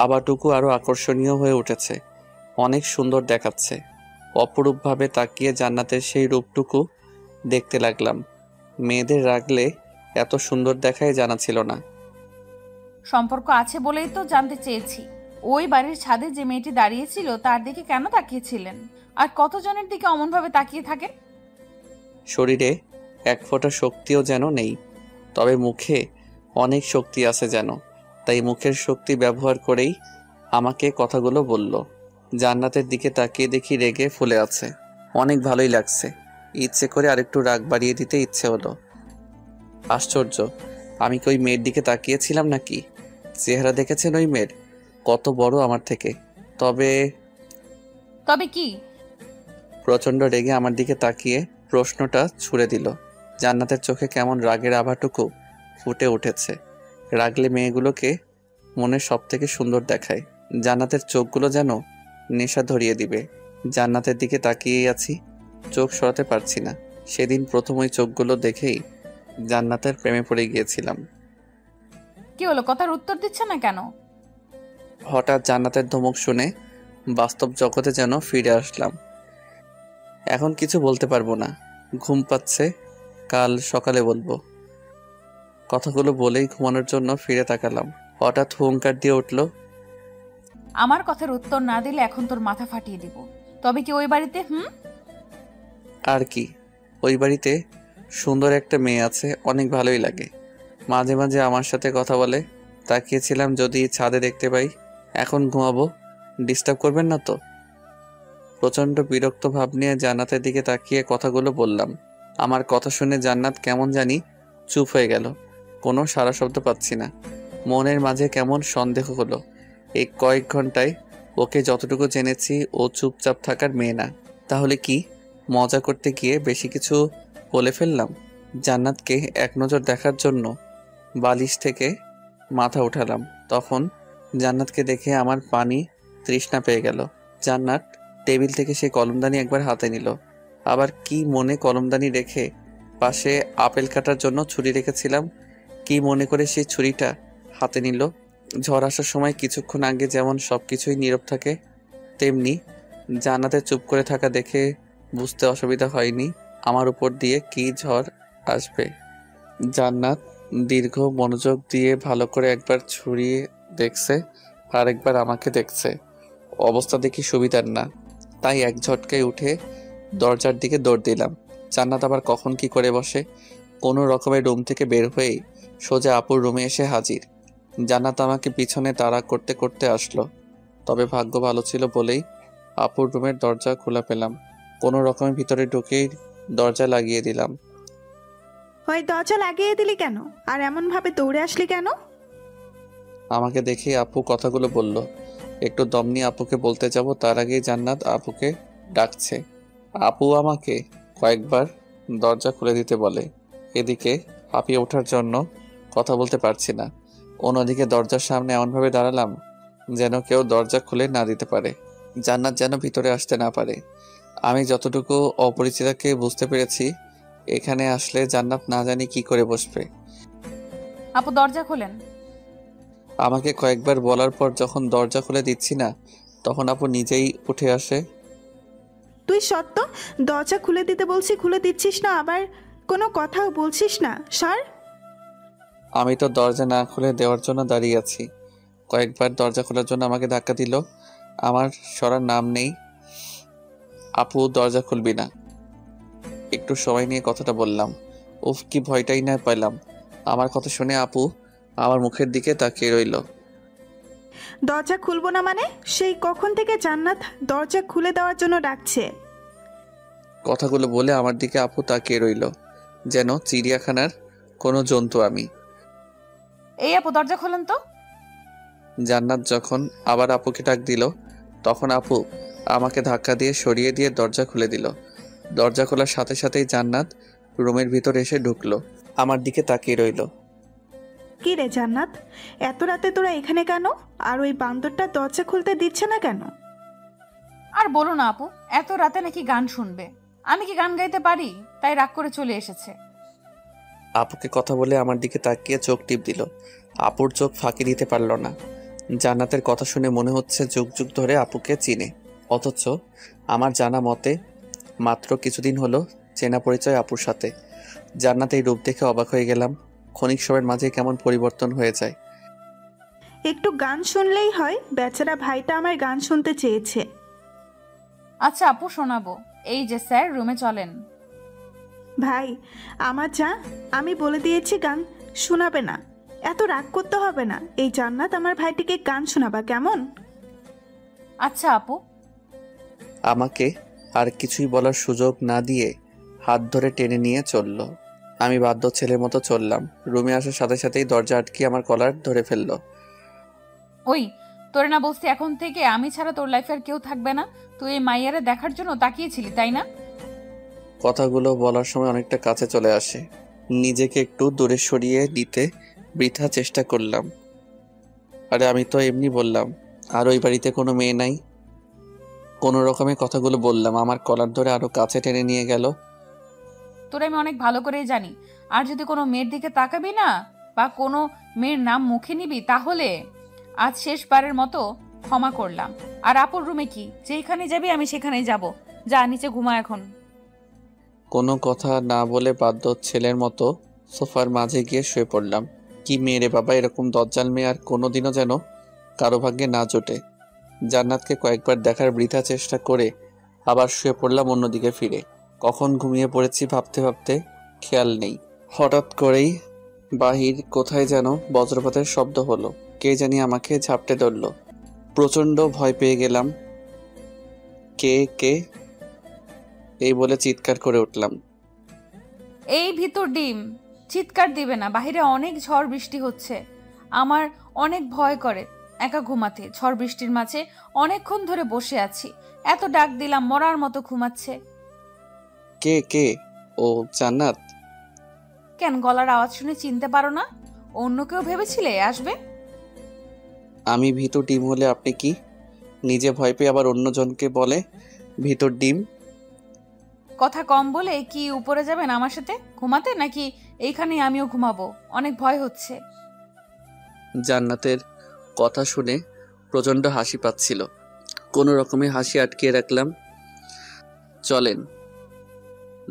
আবাটুকু আরো আকর্ষণীয় হয়ে উঠেছে। অনেক সুন্দর দেখাচ্ছে। অপরূপভাবে তাকিয়ে জান্নাতের সেই রূপটুকু দেখতে লাগলাম। মেয়েদের রাগলে এত সুন্দর দেখায় জানা ছিল না। সম্পর্ক আছে বলেই তো জানতে চেয়েছি। ওই বাড়ির ছাদে যে মেয়েটি দাঁড়িয়েছিল তার দিকে কেন তাকিয়েছিলেন? আর কতজনের দিকে অমনভাবে তাকিয়ে থাকেন? শরীরে এক ফোঁটা শক্তিও যেন নেই, তবে মুখে অনেক শক্তি আছে যেন। তাই মুখের শক্তি ব্যবহার করেই আমাকে কথাগুলো বলল। জান্নাতের দিকে তাকিয়ে দেখি রেগে ফুলে আছে। অনেক ভালোই লাগছে। ইচ্ছে করে আরেকটু রাগ বাড়িয়ে দিতে ইচ্ছে হলো। আশ্চর্য, আমি কি ওই মেয়ের দিকে তাকিয়েছিলাম নাকি? চেহারা দেখেছেন ওই মেয়ের? কত বড় আমার থেকে। তবে কি? প্রচণ্ড রেগে আমার দিকে তাকিয়ে প্রশ্নটা ছুড়ে দিল। জান্নাতের চোখে কেমন রাগের আভাটুকু ফুটে উঠেছে। রাগলে মেয়েগুলোকে মনে সব থেকে সুন্দর দেখায়। জান্নাতের চোখগুলো যেন নেশা ধরিয়ে দিবে। জান্নাতের দিকে তাকিয়েই আছি, চোখ সরাতে পারছি না। সেদিন প্রথম ওই চোখগুলো দেখেই জান্নাতের প্রেমে পড়ে গিয়েছিলাম। কি হলো, কথার উত্তর দিচ্ছে না কেন? হঠাৎ জান্নাতের ধমক শুনে বাস্তব জগতে যেন ফিরে আসলাম। এখন কিছু বলতে পারবো না, ঘুম পাচ্ছে, কাল সকালে বলবো। কথাগুলো বলেই ঘুমানোর জন্য ফিরে তাকালাম। হঠাৎ হুঙ্কার দিয়ে উঠল, আমার কথার উত্তর না দিলে এখন তোর মাথা ফাটিয়ে দিব। তবে কি ওই বাড়িতে আর কি, ওই বাড়িতে সুন্দর একটা মেয়ে আছে, অনেক ভালোই লাগে। মাঝে মাঝে আমার সাথে কথা বলে। তাকিয়েছিলাম যদি ছাদে দেখতে পাই। এখন ঘুমাবো, ডিস্টার্ব করবেন না তো? প্রচণ্ড বিরক্ত ভাব নিয়ে জান্নাতের দিকে তাকিয়ে কথাগুলো বললাম। আমার কথা শুনে জান্নাত কেমন জানি চুপ হয়ে গেল। কোনো সাড়া শব্দ পাচ্ছি না। মনের মাঝে কেমন সন্দেহ হলো। এই কয়েক ঘন্টায় ওকে যতটুকু জেনেছি ও চুপচাপ থাকার মেয়ে না। তাহলে কি মজা করতে গিয়ে বেশি কিছু বলে ফেললাম? জান্নাতকে এক নজর দেখার জন্য বালিশ থেকে মাথা উঠালাম। তখন জান্নাতকে দেখে আমার পানি তৃষ্ণা পেয়ে গেল। জান্নাত টেবিল থেকে সে কলমদানি একবার হাতে নিল। আবার কি মনে কলমদানি রেখে পাশে আপেল কাটার জন্য ছুরি রেখেছিলাম, কি মনে করে সেই ছুরিটা হাতে নিল। ঝড় আসার সময় কিছুক্ষণ আগে যেমন সব কিছুই নীরব থাকে, তেমনি জান্নাতের চুপ করে থাকা দেখে বুঝতে অসুবিধা হয়নি আমার উপর দিয়ে কি ঝড় আসবে। জান্নাত দীর্ঘ মনোযোগ দিয়ে ভালো করে একবার ছুরিয়ে দেখছে, আর একবার আমাকে দেখছে। অবস্থা দেখি সুবিধার না, তাই এক ঝটকায় উঠে দরজার দিকে দৌড় দিলাম। জান্নাত আবার কখন কি করে বসে। কোনো রকমের রুম থেকে বের হয়েই সোজা আপুর রুমে এসে হাজির। জান্নাত আমাকে পিছনে তাড়া করতে করতে আসলো। তবে ভাগ্য ভালো ছিল বলেই আপুর রুমের দরজা খোলা পেলাম। কোনো রকমের ভিতরে ঢুকেই দরজা লাগিয়ে দিলাম। ওই দরজা লাগিয়ে দিলি কেন? আর এমন ভাবে দৌড়ে আসলি কেন? আমাকে দেখে আপু কথাগুলো বলল। একটু দম নিয়ে আপুকে বলতে যাব, তার আগেই জান্নাত আপুকে ডাকছে। আপু আমাকে কয়েকবার দরজা খুলে দিতে বলে। এদিকে হাঁপিয়ে ওঠার জন্য কথা বলতে পারছি না। অন্যদিকে দরজার সামনে এমনভাবে দাঁড়ালাম যেন কেউ দরজা খুলে না দিতে পারে, জান্নাত যেন ভিতরে আসতে না পারে। আমি যতটুকু অপরিচিতাকে বুঝতে পেরেছি, এখানে আসলে জান্নাত না জানি কি করে বসবে। আপু দরজা খোলেন। আমাকে কয়েকবার বলার পর যখন দরজা খুলে দিচ্ছি না, তখন আপু নিজেই উঠে আসে। তুই সত্য দরজা খুলে দিতে বলছি, খুলে দিচ্ছিস না, আবার কোনো কথাও বলছিস না। সর। আমি তো দরজা না খুলে দেওয়ার জন্য দাঁড়িয়ে আছি। কয়েকবার দরজা খোলার জন্য আমাকে ধাক্কা দিল, আমার সরার নাম নেই। আপু দরজা খুলবি না? একটু সময় নিয়ে কথাটা বললাম। উফ, কি ভয়টাই না পেলাম। আমার কথা শুনে আপু আমার মুখের দিকে তাকিয়ে রইল। দরজা খুলবো না মানে? সেই কখন থেকে জান্নাত দরজা খুলে দেওয়ার জন্য ডাকছে। কথাগুলো বলে আমার দিকে আপু তাকিয়ে রইল, যেন চিড়িয়াখানার কোনো জন্তু আমি। এই আপু দরজা খোলেন তো। জান্নাত যখন আবার আপুকে ডাক দিল, তখন আপু আমাকে ধাক্কা দিয়ে সরিয়ে দিয়ে দরজা খুলে দিল। দরজা খোলার সাথে সাথেই জান্নাত রুমের ভিতর এসে ঢুকলো, আমার দিকে তাকিয়ে রইল। কি রে জান্নাত, এত রাতে তোরা এখানে কেন? আর ওই বান্দরটা দরজা খুলতে দিচ্ছে না কেন? আর বলো না আপু, এত রাতে নাকি গান শুনবে। আমি কি গান গাইতে পারি? তাই রাগ করে চলে এসেছে। আপুকে কথা বলে আমার দিকে তাকিয়ে চোখ টিপ দিল। আপুর চোখ ফাঁকি দিতে পারল না। জান্নাতের কথা শুনে মনে হচ্ছে যুগ যুগ ধরে আপুকে চিনে, অথচ আমার জানা মতে মাত্র কিছুদিন হলো চেনা পরিচয় আপুর সাথে। জান্নাত এই রূপ দেখে অবাক হয়ে গেলাম। ক্ষণিক সময়ের মাঝে কেমন পরিবর্তন হয়ে যায়। একটু গান শুনলেই হয়, বেচারা ভাইটা আমার গান শুনতে চেয়েছে। আচ্ছা আপু শোনাবো। এই যে স্যার, রুমে চলেন। ভাই আমার যা, আমি বলে দিয়েছি গান শোনাবে না। এত রাগ করতে হবে না। এই জান্নাত আমার ভাইটিকে গান শোনাবা কেমন? আচ্ছা আপু। আমাকে আর কিছুই বলার সুযোগ না দিয়ে হাত ধরে টেনে নিয়ে চলল। আমি বাধ্য ছেলের মতো চললাম। রুমে আসার সাথে সাথেই দরজা আটকে আমার কলার ধরে ফেললো। ওই, তোরে না বলছি এখন থেকে আমি ছাড়া তোর লাইফে আর কেউ থাকবে না? তুই এই মাইয়ারে দেখার জন্য তাকিয়েছিলি, তাই না? কথাগুলো বলার সময় অনেকটা কাছে চলে আসে। নিজেকে একটু দূরে সরিয়ে দিতে বৃথা চেষ্টা করলাম। আরে আমি তো এমনি বললাম, আর ওই বাড়িতে কোনো মেয়ে নাই। কোনো রকমে কথাগুলো বললাম। আমার কলার ধরে আরো কাছে টেনে নিয়ে গেল। তোর আমি অনেক ভালো করেই জানি, আর যদি কোনো মেয়ের দিকে তাকাবি না বা কোনো মেয়ের নাম মুখে নিবি, তাহলে আজ শেষবারের মতো ক্ষমা করলাম। আর আপুর রুমে কি, যেখানে যাবি আমি সেখানেই যাব। যা নিচে ঘুমা এখন। কোনো কথা না বলে বাধ্য ছেলের মতো সোফার মাঝে গিয়ে শুয়ে পড়লাম। কি মেয়ে রে বাবা, এরকম দজ্জাল মেয়ে আর কোনোদিনও যেন কারো ভাগ্যে না জোটে। জান্নাতকে কয়েকবার দেখার বৃথা চেষ্টা করে আবার শুয়ে পড়লাম অন্যদিকে ফিরে। কখন ঘুমিয়ে পড়েছি ভাবতে ভাবতে খেয়াল নেই। হঠাৎ করেই বাহির কোথায় যেন বজ্রপাতের শব্দ হলো। কে জানি আমাকে ঝাপটে ধরল। প্রচণ্ড ভয় পেয়ে গেলাম। কে কে এই বলে চিৎকার করে উঠলাম। এই ভিতর ডিম, চিৎকার দিবে না, বাহিরে অনেক ঝড় বৃষ্টি হচ্ছে। আমার অনেক ভয় করে একা ঘুমাতে। ঝড় বৃষ্টির মাঝে অনেকক্ষণ ধরে বসে আছি, এত ডাক দিলাম মরার মতো ঘুমাচ্ছে। কে কে? ও জান্নাত। কেন গলার আওয়াজ শুনে চিনতে পারো না? অন্য কেউ ভেবেছিলে আসবে? আমি ভিতর ডিম হলে আপনি কি? নিজে ভয় পেয়ে আবার অন্যজনকে বলে ভিতর ডিম। কথা কম বলে কি উপরে যাবেন আমার সাথে ঘুমাতে, নাকি এইখানেই আমিও ঘুমাবো? অনেক ভয় হচ্ছে। জান্নাতের কথা শুনে প্রচণ্ড হাসি পাচ্ছিল। কোনো রকমে হাসি আটকিয়ে রাখলাম। চলেন।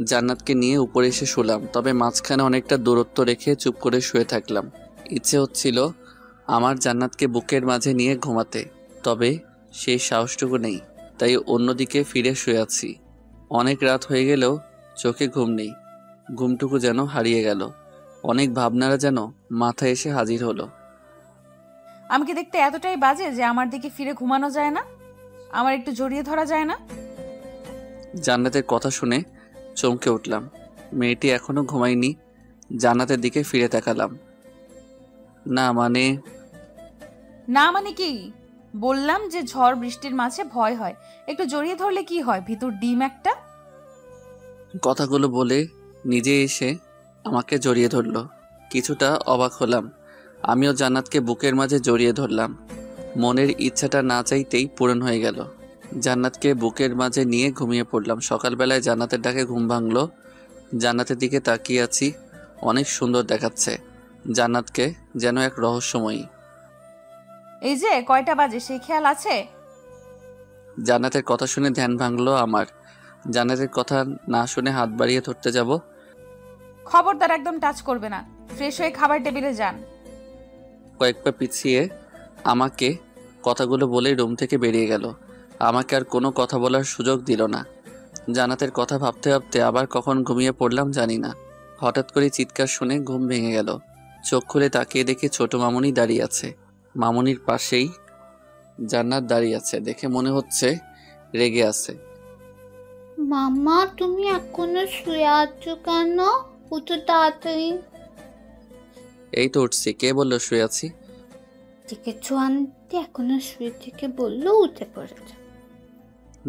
জান্নাতকে নিয়ে উপরে এসে শুলাম, তবে মাঝখানে অনেকটা দূরত্ব রেখে চুপ করে শুয়ে থাকলাম। ইচ্ছে হচ্ছিল আমার জান্নাতকে বুকের মাঝে নিয়ে ঘুমাতে, তবে সেই সাহসটুকু নেই। তাই অন্যদিকে ফিরে শুয়ে আছি। অনেক রাত হয়ে গেলেও চোখে ঘুম নেই। ঘুমটুকু যেন হারিয়ে গেল। অনেক ভাবনারা যেন মাথায় এসে হাজির হলো। আমি কি দেখতে এতটাই বাজে যে আমার দিকে ফিরে ঘুমানো যায় না? আমার একটু জড়িয়ে ধরা যায় না? জান্নাতের কথা শুনে চমকে উঠলাম। মেয়েটি এখনো ঘুমায়নি। জান্নাতের দিকে ফিরে তাকালাম। না মানে না মানে কি? বললাম যে ঝড় বৃষ্টির মাঝে ভয় হয়, একটু জড়িয়ে ধরলে কি হয়, ভিতর ডিম একটা। কথাগুলো বলে নিজে এসে আমাকে জড়িয়ে ধরলো। কিছুটা অবাক হলাম। আমিও জান্নাতকে বুকের মাঝে জড়িয়ে ধরলাম। মনের ইচ্ছাটা না চাইতেই পূরণ হয়ে গেল। জান্নাতকে বুকের মাঝে নিয়ে ঘুমিয়ে পড়লাম। সকালবেলায় জান্নাতের ডাকে ঘুম ভাঙলো। জান্নাতের দিকে তাকিয়ে আছি, অনেক সুন্দর দেখাচ্ছে জান্নাতকে, যেন এক রহস্যময়ী। এই যে কয়টা বাজে সেই খেয়াল আছে? জান্নাতের কথা শুনে ধ্যান ভাঙলো আমার। জান্নাতের কথা না শুনে হাত বাড়িয়ে ধরতে যাব। খবরদার, একদম টাচ করবে না। ফ্রেশ হয়ে খাবার টেবিলে যান। কয়েক পা পিছিয়ে আমাকে কথাগুলো বলেই রুম থেকে বেরিয়ে গেল। আমাকে আর কোনো কথা বলার সুযোগ দিল না। জান্নাতের কথা ভাবতে ভাবতে আবার কখন ঘুমিয়ে পড়লাম জানি না। হঠাৎ করে চিৎকার শুনে ঘুম ভেঙে গেল। চোখ খুলে তাকিয়ে দেখি ছোট মামুনি দাঁড়িয়ে আছে। মামুনির পাশেই জান্নাত দাঁড়িয়ে আছে। দেখে মনে হচ্ছে রেগে আছে। মামা তুমি এখনো শুয়ে আছো কেন? উঠো তাড়াতাড়ি। এই তো উঠছি। কে বললো শুয়ে আছি? দেখেছো আন্টি, এখনো শুয়ে থেকে বললো উঠে পড়েছে।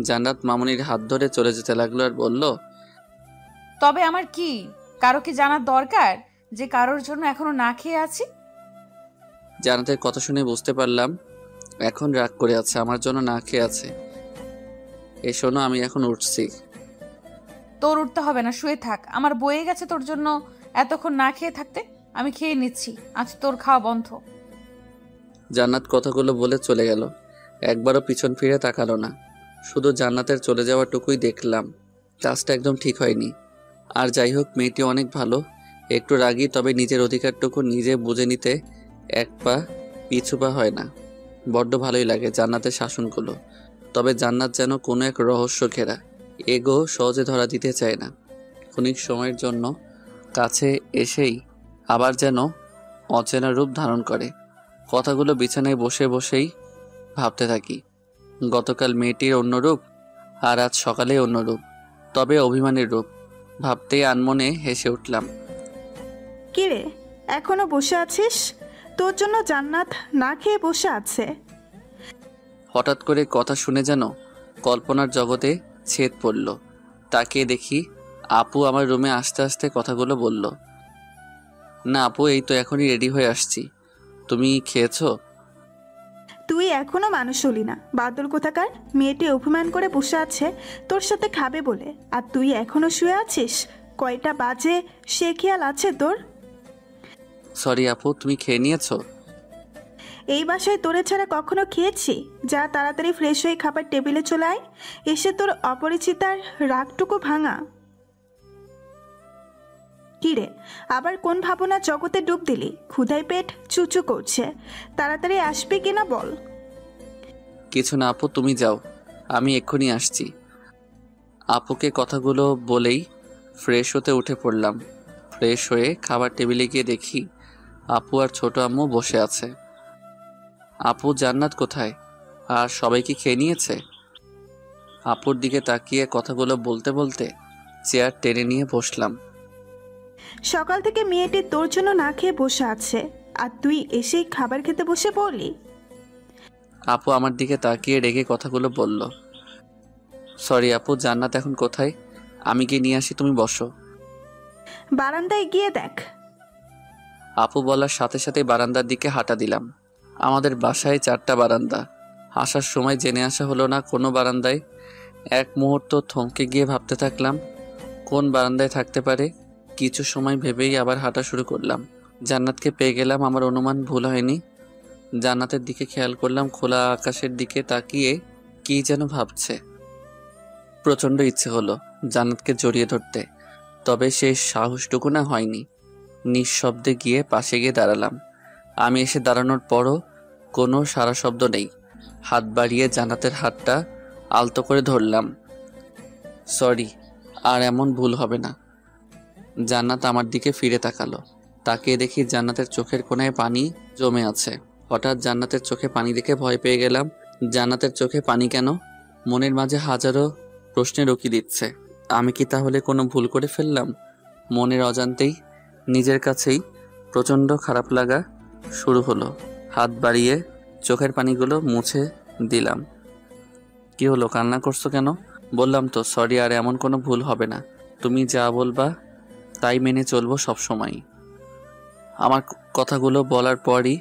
জান্নাত মামুনির হাত ধরে চলে যেতে লাগলো আর বলল, তবে আমার কি, কারো কি জানার দরকার যে কারোর জন্য এখনো না খেয়ে আছি? জান্নাতের কথা শুনে বুঝতে পারলাম এখন রাগ করে আছে, আমার জন্য না খেয়ে আছে। এই শোনো, আমি এখন উঠছি। তোর উঠতে হবে না, শুয়ে থাক। আমার বয়ে গেছে তোর জন্য এতক্ষণ না খেয়ে থাকতে। আমি খেয়ে নিচ্ছি, আজ তোর খাওয়া বন্ধ। জান্নাত কথাগুলো বলে চলে গেল। একবারও পিছন ফিরে তাকালো না। শুধু জান্নাতের চলে যাওয়াটুকুই দেখলাম। কাজটা একদম ঠিক হয়নি। আর যাই হোক, মেয়েটি অনেক ভালো, একটু রাগী, তবে নিজের অধিকারটুকু নিজে বুঝে নিতে এক পা পিছু পা হয় না। বড্ড ভালোই লাগে জান্নাতের শাসনগুলো। তবে জান্নাত যেন কোনো এক রহস্য ঘেরা, এগো সহজে ধরা দিতে চায় না। ক্ষণিক সময়ের জন্য কাছে এসেই আবার যেন অচেনা রূপ ধারণ করে। কথাগুলো বিছানায় বসে বসেই ভাবতে থাকি। গতকাল মেয়েটির অন্য রূপ, আর আজ সকালে অন্য রূপ, তবে অভিমানের রূপ। ভাবতেই আনমনে হেসে উঠলাম। কিরে, এখনো বসে আছিস? তোর জন্য জান্নাত না খেয়ে বসে আছে। হঠাৎ করে কথা শুনে যেন কল্পনার জগতে ছেদ পড়ল। তাকিয়ে দেখি আপু আমার রুমে আসতে আসতে কথাগুলো বলল, না আপু, এই তো এখনই রেডি হয়ে আসছি। তুমি খেয়েছো? তুই এখনো মানুষ হলি না, বাদল কোথাকার। মেয়েটি অভিমান করে বসে আছে তোর সাথে খাবে বলে, আর তুই এখনো শুয়ে আছিস। কয়টা বাজে সে খেয়াল আছে তোর? সরি আপু, তুমি খেয়ে নিয়েছো? এই বাসায় তোরে ছাড়া কখনো খেয়েছি? যা তাড়াতাড়ি ফ্রেশ হয়ে খাবার টেবিলে চলে আয়। এসে তোর অপরিচিতার রাগটুকু ভাঙা। কিরে, আবার কোন ভাবনা জগতে ডুব দিলি? ক্ষুধায় পেট চুচু করছে, তাড়াতাড়ি আসবে কিনা বল। কিছু না আপু, তুমি যাও, আমি এক্ষুনি আসছি। আপুকে কথাগুলো বলেই ফ্রেশ হতে উঠে পড়লাম। ফ্রেশ হয়ে খাবার টেবিলে গিয়ে দেখি আপু আর ছোট আম্মু বসে আছে। আপু, জান্নাত কোথায়? আর সবাই কি খেয়ে নিয়েছে? আপুর দিকে তাকিয়ে কথাগুলো বলতে বলতে চেয়ার টেনে নিয়ে বসলাম। সকাল থেকে মেয়েটি তোর জন্য না খেয়ে বসে আছে, আর তুই এসেই খাবার খেতে বসে পড়লি। আপু আমার দিকে তাকিয়ে রেগে কথাগুলো বলল, সরি আপু, জান্নাত এখন কোথায়? আমি গিয়ে নিয়ে আসি, তুমি বসো। বারান্দায় গিয়ে দেখ। আপু বলার সাথে সাথে বারান্দার দিকে হাঁটা দিলাম। আমাদের বাসায় 4টা বারান্দা। আসার সময় জেনে আসা হলো না কোনো বারান্দায়। এক মুহূর্ত থমকে গিয়ে ভাবতে থাকলাম কোন বারান্দায় থাকতে পারে। কিছু সময় ভেবেই আবার হাঁটা শুরু করলাম। জান্নাতকে পেয়ে গেলাম, আমার অনুমান ভুল হয়নি। জান্নাতের দিকে খেয়াল করলাম, খোলা আকাশের দিকে তাকিয়ে কী যেন ভাবছে। প্রচণ্ড ইচ্ছে হলো জান্নাতকে জড়িয়ে ধরতে, তবে সেই সাহসটুকু না হয়নি। নিঃশব্দে গিয়ে পাশে গিয়ে দাঁড়ালাম। আমি এসে দাঁড়ানোর পরও কোনো সারা শব্দ নেই। হাত বাড়িয়ে জান্নাতের হাতটা আলতো করে ধরলাম। সরি, আর এমন ভুল হবে না। জান্নাত আমার দিকে ফিরে তাকালো। তাকিয়ে দেখি জান্নাতের চোখের কোণায় পানি জমে আছে। হঠাৎ জান্নাতের চোখে পানি দেখে ভয় পেয়ে গেলাম। জান্নাতের চোখে পানি কেন? মনের মাঝে হাজারো প্রশ্নের উকি দিচ্ছে। আমি কি তাহলে কোনো ভুল করে ফেললাম? মনের অজান্তেই নিজের কাছেই প্রচণ্ড খারাপ লাগা শুরু হলো। হাত বাড়িয়ে চোখের পানিগুলো মুছে দিলাম। কি হলো, কান্না করছো কেন? বললাম তো সরি, আর এমন কোনো ভুল হবে না। তুমি যা বলবা তাই মেনে চলবো সবসময়। আমার কথাগুলো বলার পরই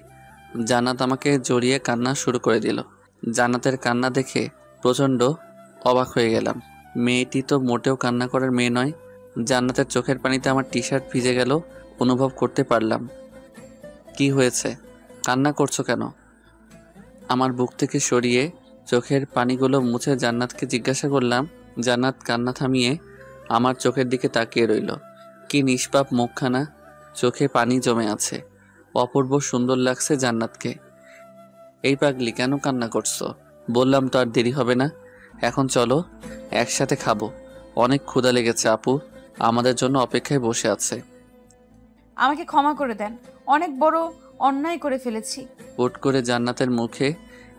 জান্নাত আমাকে জড়িয়ে কান্না শুরু করে দিল। জান্নাতের কান্না দেখে প্রচণ্ড অবাক হয়ে গেলাম। মেয়েটি তো মোটেও কান্না করার মেয়ে নয়। জান্নাতের চোখের পানিতে আমার টি শার্ট ভিজে গেল অনুভব করতে পারলাম। কি হয়েছে, কান্না করছো কেন? আমার বুক থেকে সরিয়ে চোখের পানিগুলো মুছে জান্নাতকে জিজ্ঞাসা করলাম। জান্নাত কান্না থামিয়ে আমার চোখের দিকে তাকিয়ে রইল। কি নিষ্পাপ মুখখানা, চোখে পানি জমে আছে। অপূর্ব সুন্দর লাগছে জান্নাতকে। এই পাগলি, কেন কান্না করছো? বললাম তো আর দেরি হবে না, এখন চলো একসাথে খাবো। অনেক ক্ষুধা লেগেছে, আপু আমাদের জন্য অপেক্ষায় বসে আছে। আমাকে ক্ষমা করে দেন, অনেক বড় অন্যায় করে ফেলেছি। হুট করে জান্নাতের মুখে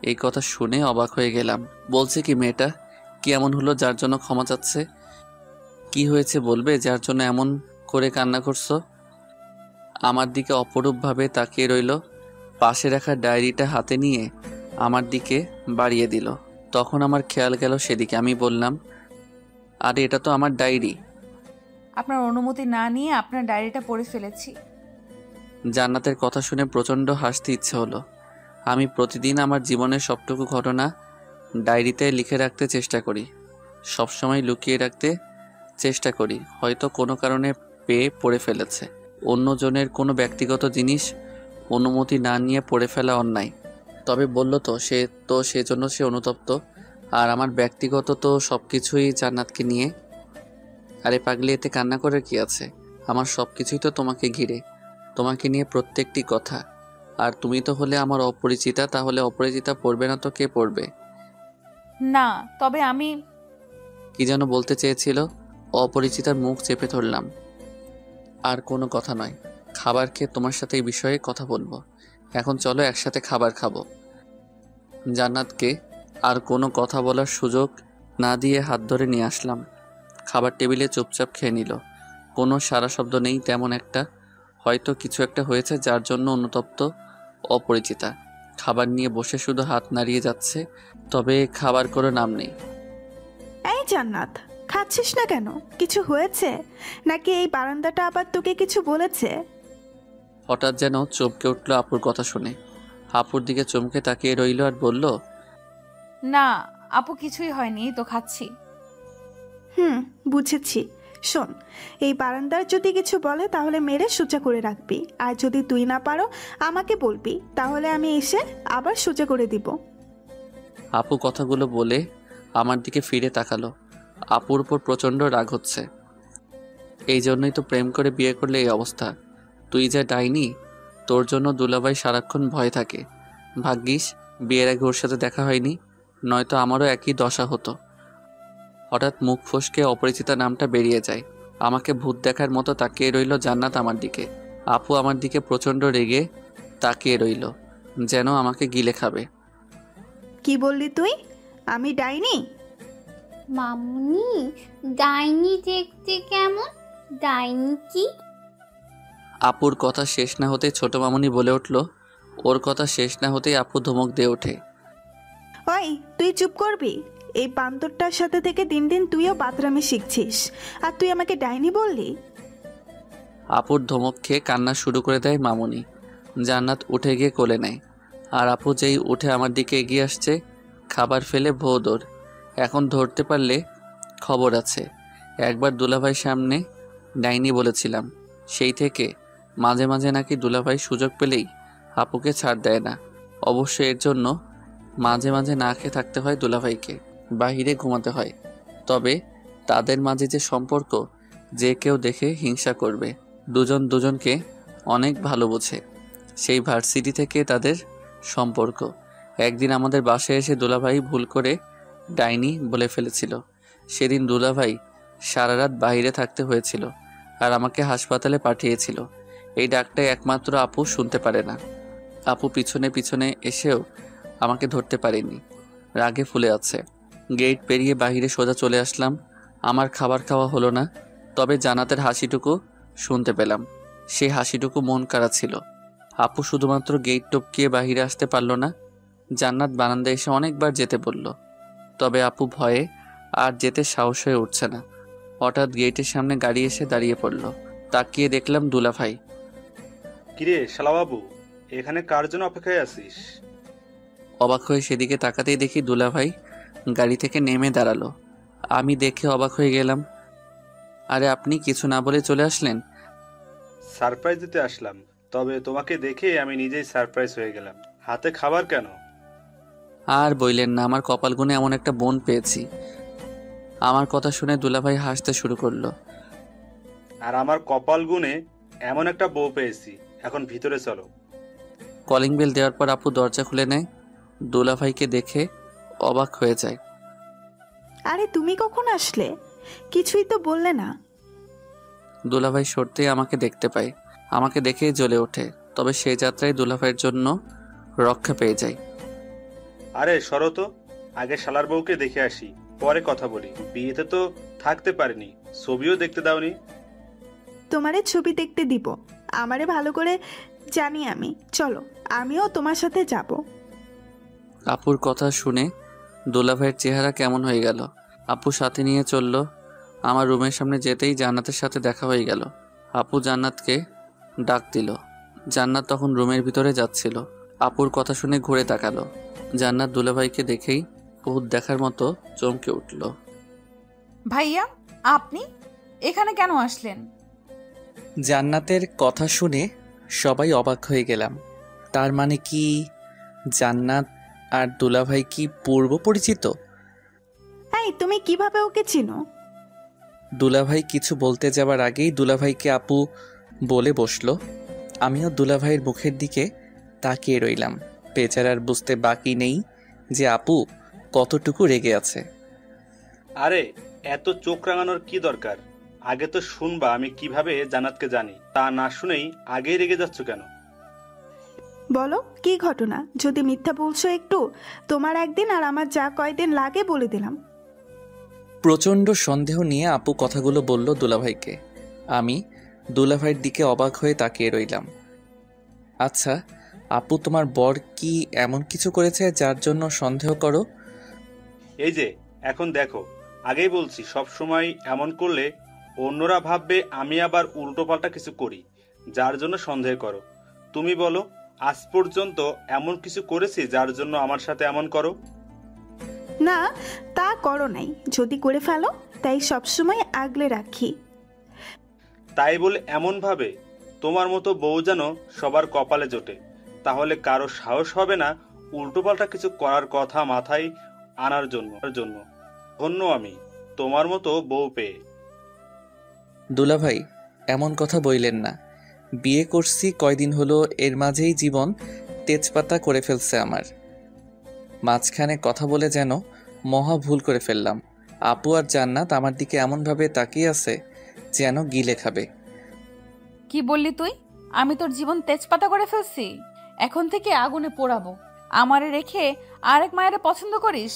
এই কথা শুনে অবাক হয়ে গেলাম। বলছে কি মেয়েটা? কি এমন হলো যার জন্য ক্ষমা চাচ্ছে? কি হয়েছে বলবে যার জন্য এমন করে কান্না করছো? আমার দিকে অপরূপভাবে তাকিয়ে রইল। পাশে রাখা ডায়েরিটা হাতে নিয়ে আমার দিকে বাড়িয়ে দিল। তখন আমার খেয়াল গেল সেদিকে। আমি বললাম, আরে এটা তো আমার ডায়েরি। আপনার অনুমতি না নিয়ে আপনার ডায়েরিটা পড়ে ফেলেছি। জান্নাতের কথা শুনে প্রচণ্ড হাসতে ইচ্ছে হলো। আমি প্রতিদিন আমার জীবনের সবটুকু ঘটনা ডায়েরিতে লিখে রাখতে চেষ্টা করি, সবসময় লুকিয়ে রাখতে চেষ্টা করি। হয়তো কোনো কারণে পেয়ে পড়ে ফেলেছে। অন্যজনের কোনো ব্যক্তিগত জিনিস অনুমতি না নিয়ে পড়ে ফেলা অন্যায়। তবে বলল তো সেজন্য সে অনুতপ্ত। আর আমার ব্যক্তিগত তো সব কিছুই জান্নাতকে নিয়ে। আরে পাগলি, এতে কান্না করে কি আছে? আমার সব কিছুই তো তোমাকে ঘিরে, তোমাকে নিয়ে প্রত্যেকটি কথা। আর তুমি তো হলে আমার অপরিচিতা, তাহলে অপরিচিতা পড়বে না তো কে পড়বে? না, তবে আমি কি যেন বলতে চেয়েছিল। অপরিচিতার মুখ চেপে ধরলাম। আর কোনো কথা নয়, খাবার খেয়ে তোমার সাথে এই বিষয়ে কথা বলবো। এখন চলো একসাথে খাবার খাবো। জান্নাতকে আর কোনো কথা বলার সুযোগ না দিয়ে হাত ধরে নিয়ে আসলাম। খাবার টেবিলে চুপচাপ খেয়ে নিল। কোনো সারা শব্দ নেই তেমন একটা। হয়তো কিছু একটা হয়েছে যার জন্য অনুতপ্ত অপরিচিতা। খাবার নিয়ে বসে শুধু হাত নাড়িয়ে যাচ্ছে, তবে খাবার কোনো নাম নেই। এই জান্নাত, খাচ্ছিস না কেন? কিছু হয়েছে নাকি এই বারান্দাটা আবার তোকে কিছু বলেছে? হঠাৎ যেন চমকে উঠল আপুর কথা শুনে। আপুর দিকে চমকে তাকিয়ে রইল আর বলল, না আপু, কিছুই হয়নি, তো খাচ্ছি। বুঝেছি। শোন, এই বারান্দার যদি কিছু বলে তাহলে মেরে সোজা করে রাখবি, আর যদি তুই না পারো আমাকে বলবি, তাহলে আমি এসে আবার সোজা করে দিব। আপু কথাগুলো বলে আমার দিকে ফিরে তাকালো। আপুর উপর প্রচণ্ড রাগ হচ্ছে। এই জন্যই তো প্রেম করে বিয়ে করলে এই অবস্থা। তুই যা ডাইনি, তোর জন্য দুলাভাই সারাক্ষণ ভয় থাকে। ভাগ্যিস বিয়ের আগে ওর সাথে দেখা হয়নি, নয়তো আমারও একই দশা হতো। হঠাৎ মুখ ফসকে অপরিচিতা নামটা বেরিয়ে যায়। আমাকে ভূত দেখার মতো তাকিয়ে রইল জান্নাত আমার দিকে। আপু আমার দিকে প্রচণ্ড রেগে তাকিয়ে রইল, যেন আমাকে গিলে খাবে। কি বললি তুই? আমি ডাইনি? মামুনি, ডাইনি দেখতে কেমন? ডাইনি কি? আপুর কথা শেষ না হতে ছোট মামুনি বলে উঠল। ওর কথা শেষ না হতেই আপু ধমক দিয়ে ওঠে। ওই, তুই চুপ করবি? এই বান্দরটার সাথে থেকে দিন দিন তুইও বাতরামি শিখছিস, আর তুই আমাকে ডাইনি বললি? আপুর ধমক খেয়ে কান্না শুরু করে দেয় মামুনি। জান্নাত উঠে গিয়ে কোলে নেয়। আর আপু যেই উঠে আমার দিকে এগিয়ে আসছে, খাবার ফেলে ভোঁ দৌড়। এখন ধরতে পারলে খবর আছে। একবার দুলাভাই সামনে ডাইনি বলেছিলাম, সেই থেকে মাঝে মাঝে নাকি দুলাভাই সুযোগ পেলেই আপুকে ছাড় দেয় না। অবশ্য এর জন্য মাঝে মাঝে না খেয়ে থাকতে হয় দুলাভাইকে, বাহিরে ঘুমাতে হয়। তবে তাদের মাঝে যে সম্পর্ক, যে কেউ দেখে হিংসা করবে। দুজন দুজনকে অনেক ভালো বোঝে। সেই ভার্সিটি থেকে তাদের সম্পর্ক। একদিন আমাদের বাসায় এসে দুলাভাই ভুল করে ডাইনি বলে ফেলেছিল। সেদিন দুলাভাই সারা রাত বাইরে থাকতে হয়েছিল আর আমাকে হাসপাতালে পাঠিয়েছিল। এই ডাকটাই একমাত্র আপু শুনতে পারে না। আপু পিছনে পিছনে এসেও আমাকে ধরতে পারেনি, রাগে ফুলে আছে। গেট পেরিয়ে বাহিরে সোজা চলে আসলাম। আমার খাবার খাওয়া হলো না, তবে জান্নাতের হাসিটুকু শুনতে পেলাম। সেই হাসিটুকু মন কাড়া ছিল। আপু শুধুমাত্র গেট টপকিয়ে বাহিরে আসতে পারল না, জান্নাত বারান্দায় এসে অনেকবার যেতে বলল, তবে আপু ভয়ে আর যেতে সাহস হয়ে উঠছে না। হঠাৎ গেটের সামনে গাড়ি এসে দাঁড়িয়ে পড়ল। তাকিয়ে দেখলাম দুলাভাই। কিরে শালাবাবু, এখানে কার জন্য অপেক্ষায় আছিস? অবাক হয়ে সেদিকে তাকাতেই দেখি দুলাভাই গাড়ি থেকে নেমে দাঁড়ালো। আমি দেখে অবাক হয়ে গেলাম। আরে আপনি কিছু না বলে চলে আসলেন? সারপ্রাইজ দিতে আসলাম, তবে তোমাকে দেখে আমি নিজেই সারপ্রাইজ হয়ে গেলাম। হাতে খাবার কেন? আর বইলেন না, আমার কপাল গুনে এমন একটা বোন পেয়েছি। আমার কথা শুনে দুলাভাই হাসতে শুরু করলো। আর আমার কপাল গুনে এমন একটা বউ পেয়েছি। এখন ভিতরে চলো। কলিং বেল দেওয়ার পর আপু দরজা খুলে নেয়। দুলাভাইকে দেখে অবাক হয়ে যায়। আরে তুমি কখন আসলে? কিছুই তো বললে না। দুলাভাই সরতেই আমাকে দেখতে পায়। আমাকে দেখেই জ্বলে ওঠে, তবে সেই যাত্রায় দুলাভাইয়ের জন্য রক্ষা পেয়ে যায়। আরে সরো তো, আগে শালার বউকে দেখে আসি, পরে কথা বলি। বিয়েতে তো থাকতে পারিনি, ছবিও দেখতে দাওনি। তোমারে ছবি দেখতে দিব, আমারে ভালো করে জানি আমি। চলো, আমিও তোমার সাথে যাব। আপুর কথা শুনে দুলাভাইয়ের চেহারা কেমন হয়ে গেল। আপু সাথে নিয়ে চলল। আমার রুমের সামনে যেতেই জান্নাতের সাথে দেখা হয়ে গেল। আপু জান্নাতকে ডাক দিল। জান্নাত তখন রুমের ভিতরে যাচ্ছিল। আপুর কথা শুনে ঘুরে তাকালো। জান্নাত দুলাভাইকে দেখেই ভূত দেখার মতো চমকে উঠল। ভাইয়া, আপনি এখানে কেন আসলেন? জান্নাতের কথা শুনে সবাই অবাক হয়ে গেলাম। তার মানে কি জান্নাত আর দুলাভাই কি পূর্ব পরিচিত? এই, তুমি কিভাবে ওকে চিনো? দুলাভাই কিছু বলতে যাবার আগেই দুলাভাইকে আপু বলে বসলো। আমিও দুলাভাইয়ের মুখের দিকে তাকিয়ে রইলাম। বেচারার বুঝতে বাকি নেই যে আপু কতটুকু রেগে আছে। আরে এত চোখ রাঙানোর কি দরকার? আগে তো শুনবা আমি কিভাবে জান্নাতকে জানি। তা না শুনেই আগেই রেগে যাচ্ছ কেন? বলো, কি ঘটনা? যদি মিথ্যা বলছো একটু, তোমার একদিন আর আমার যা কয়দিন লাগে বলে দিলাম। প্রচণ্ড সন্দেহ নিয়ে আপু কথাগুলো বলল দুলাভাইকে। আমি দুলাভাইয়ের দিকে অবাক হয়ে তাকিয়ে রইলাম। আচ্ছা আপু, তোমার বর কি এমন কিছু করেছে যার জন্য সন্দেহ করো? এই যে এখন দেখো, আগেই বলছি সব সময় এমন করলে অন্যরা ভাববে আমি আবার উল্টোপাল্টা কিছু করি, যার জন্য সন্দেহ করো। তুমি বলো, আজ পর্যন্ত এমন কিছু করেছি যার জন্য আমার সাথে এমন করো? না, তা করো নাই। যদি করে ফেলো, তাই সবসময় আগলে রাখি। তাই বলে এমন ভাবে তোমার মতো বউ যেন সবার কপালে জোটে, তাহলে কারো সাহস হবে না উল্টোপাল্টা কিছু করার কথা মাথায় আনার জন্য। ধন্য আমি তোমার মতো বউ পেয়ে। দুলাভাই এমন কথা বইলেন না। বিয়ে করছি কয়দিন হলো, এর মাঝেই জীবন তেজপাতা করে ফেলছে আমার। মাঝখানে কথা বলে যেন মহা ভুল করে ফেললাম। আপু আর জান্নাত আমার দিকে এমনভাবে তাকিয়ে আছে যেন গিলে খাবে। কি বললি তুই? আমি তোর জীবন তেজপাতা করে ফেলছি? এখন থেকে আগুনে পোড়াবো। আমারে রেখে আরেক মায়ের পছন্দ করিস?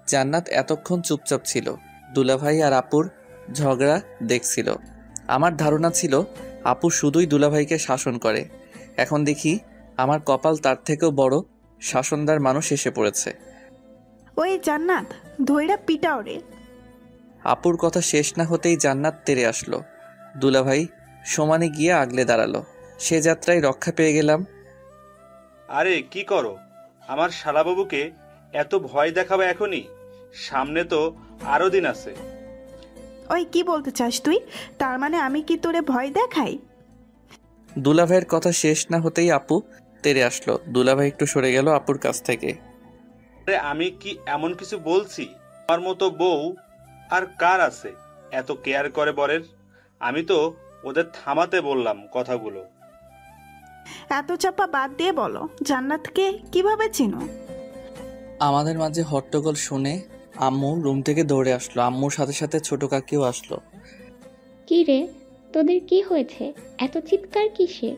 জান্নাত এতক্ষণ চুপচাপ ছিল, দুলাভাই আর আপুর ঝগড়া দেখছিল। আমার ধারণা ছিল আপু শুধুই দুলাভাইকে শাসন করে। এখন দেখি আমার কপাল তার থেকেও বড় শাসনদার মানুষ এসে পড়েছে। ওই জান্নাত, ধইরা পিটাও রে। আপুর কথা শেষ না হতেই জান্নাত তেড়ে আসলো। দুলাভাই সমানে গিয়ে আগলে দাঁড়ালো। সে যাত্রায় রক্ষা পেয়ে গেলাম। আরে কি করো? আমার শালাবাবুকে এত ভয় দেখাবে এখনই? সামনে তো আরো দিন আছে। ওই কি বলতে চাস তুই? তার মানে আমি কি তোরে ভয় দেখাই? দুলাভাইয়ের কথা শেষ না হতেই আপু তেড়ে আসলো। দুলাভাই একটু সরে গেল আপুর কাছ থেকে। আরে আমি কি এমন কিছু বলছি? আমার মতো বউ আর কার আছে এত কেয়ার করে বরের? আমি তো ওদের থামাতে বললাম কথাগুলো। এত চাপা বাদ দিয়ে বলো, জান্নাতকে কিভাবে চিনো? আমাদের মাঝে হট্টগোল শুনে আম্মু রুম থেকে দৌড়ে আসলো। আম্মুর সাথে সাথে ছোট কাকিও আসলো। কি রে, তোদের কি হয়েছে? এত চিৎকার কিসের?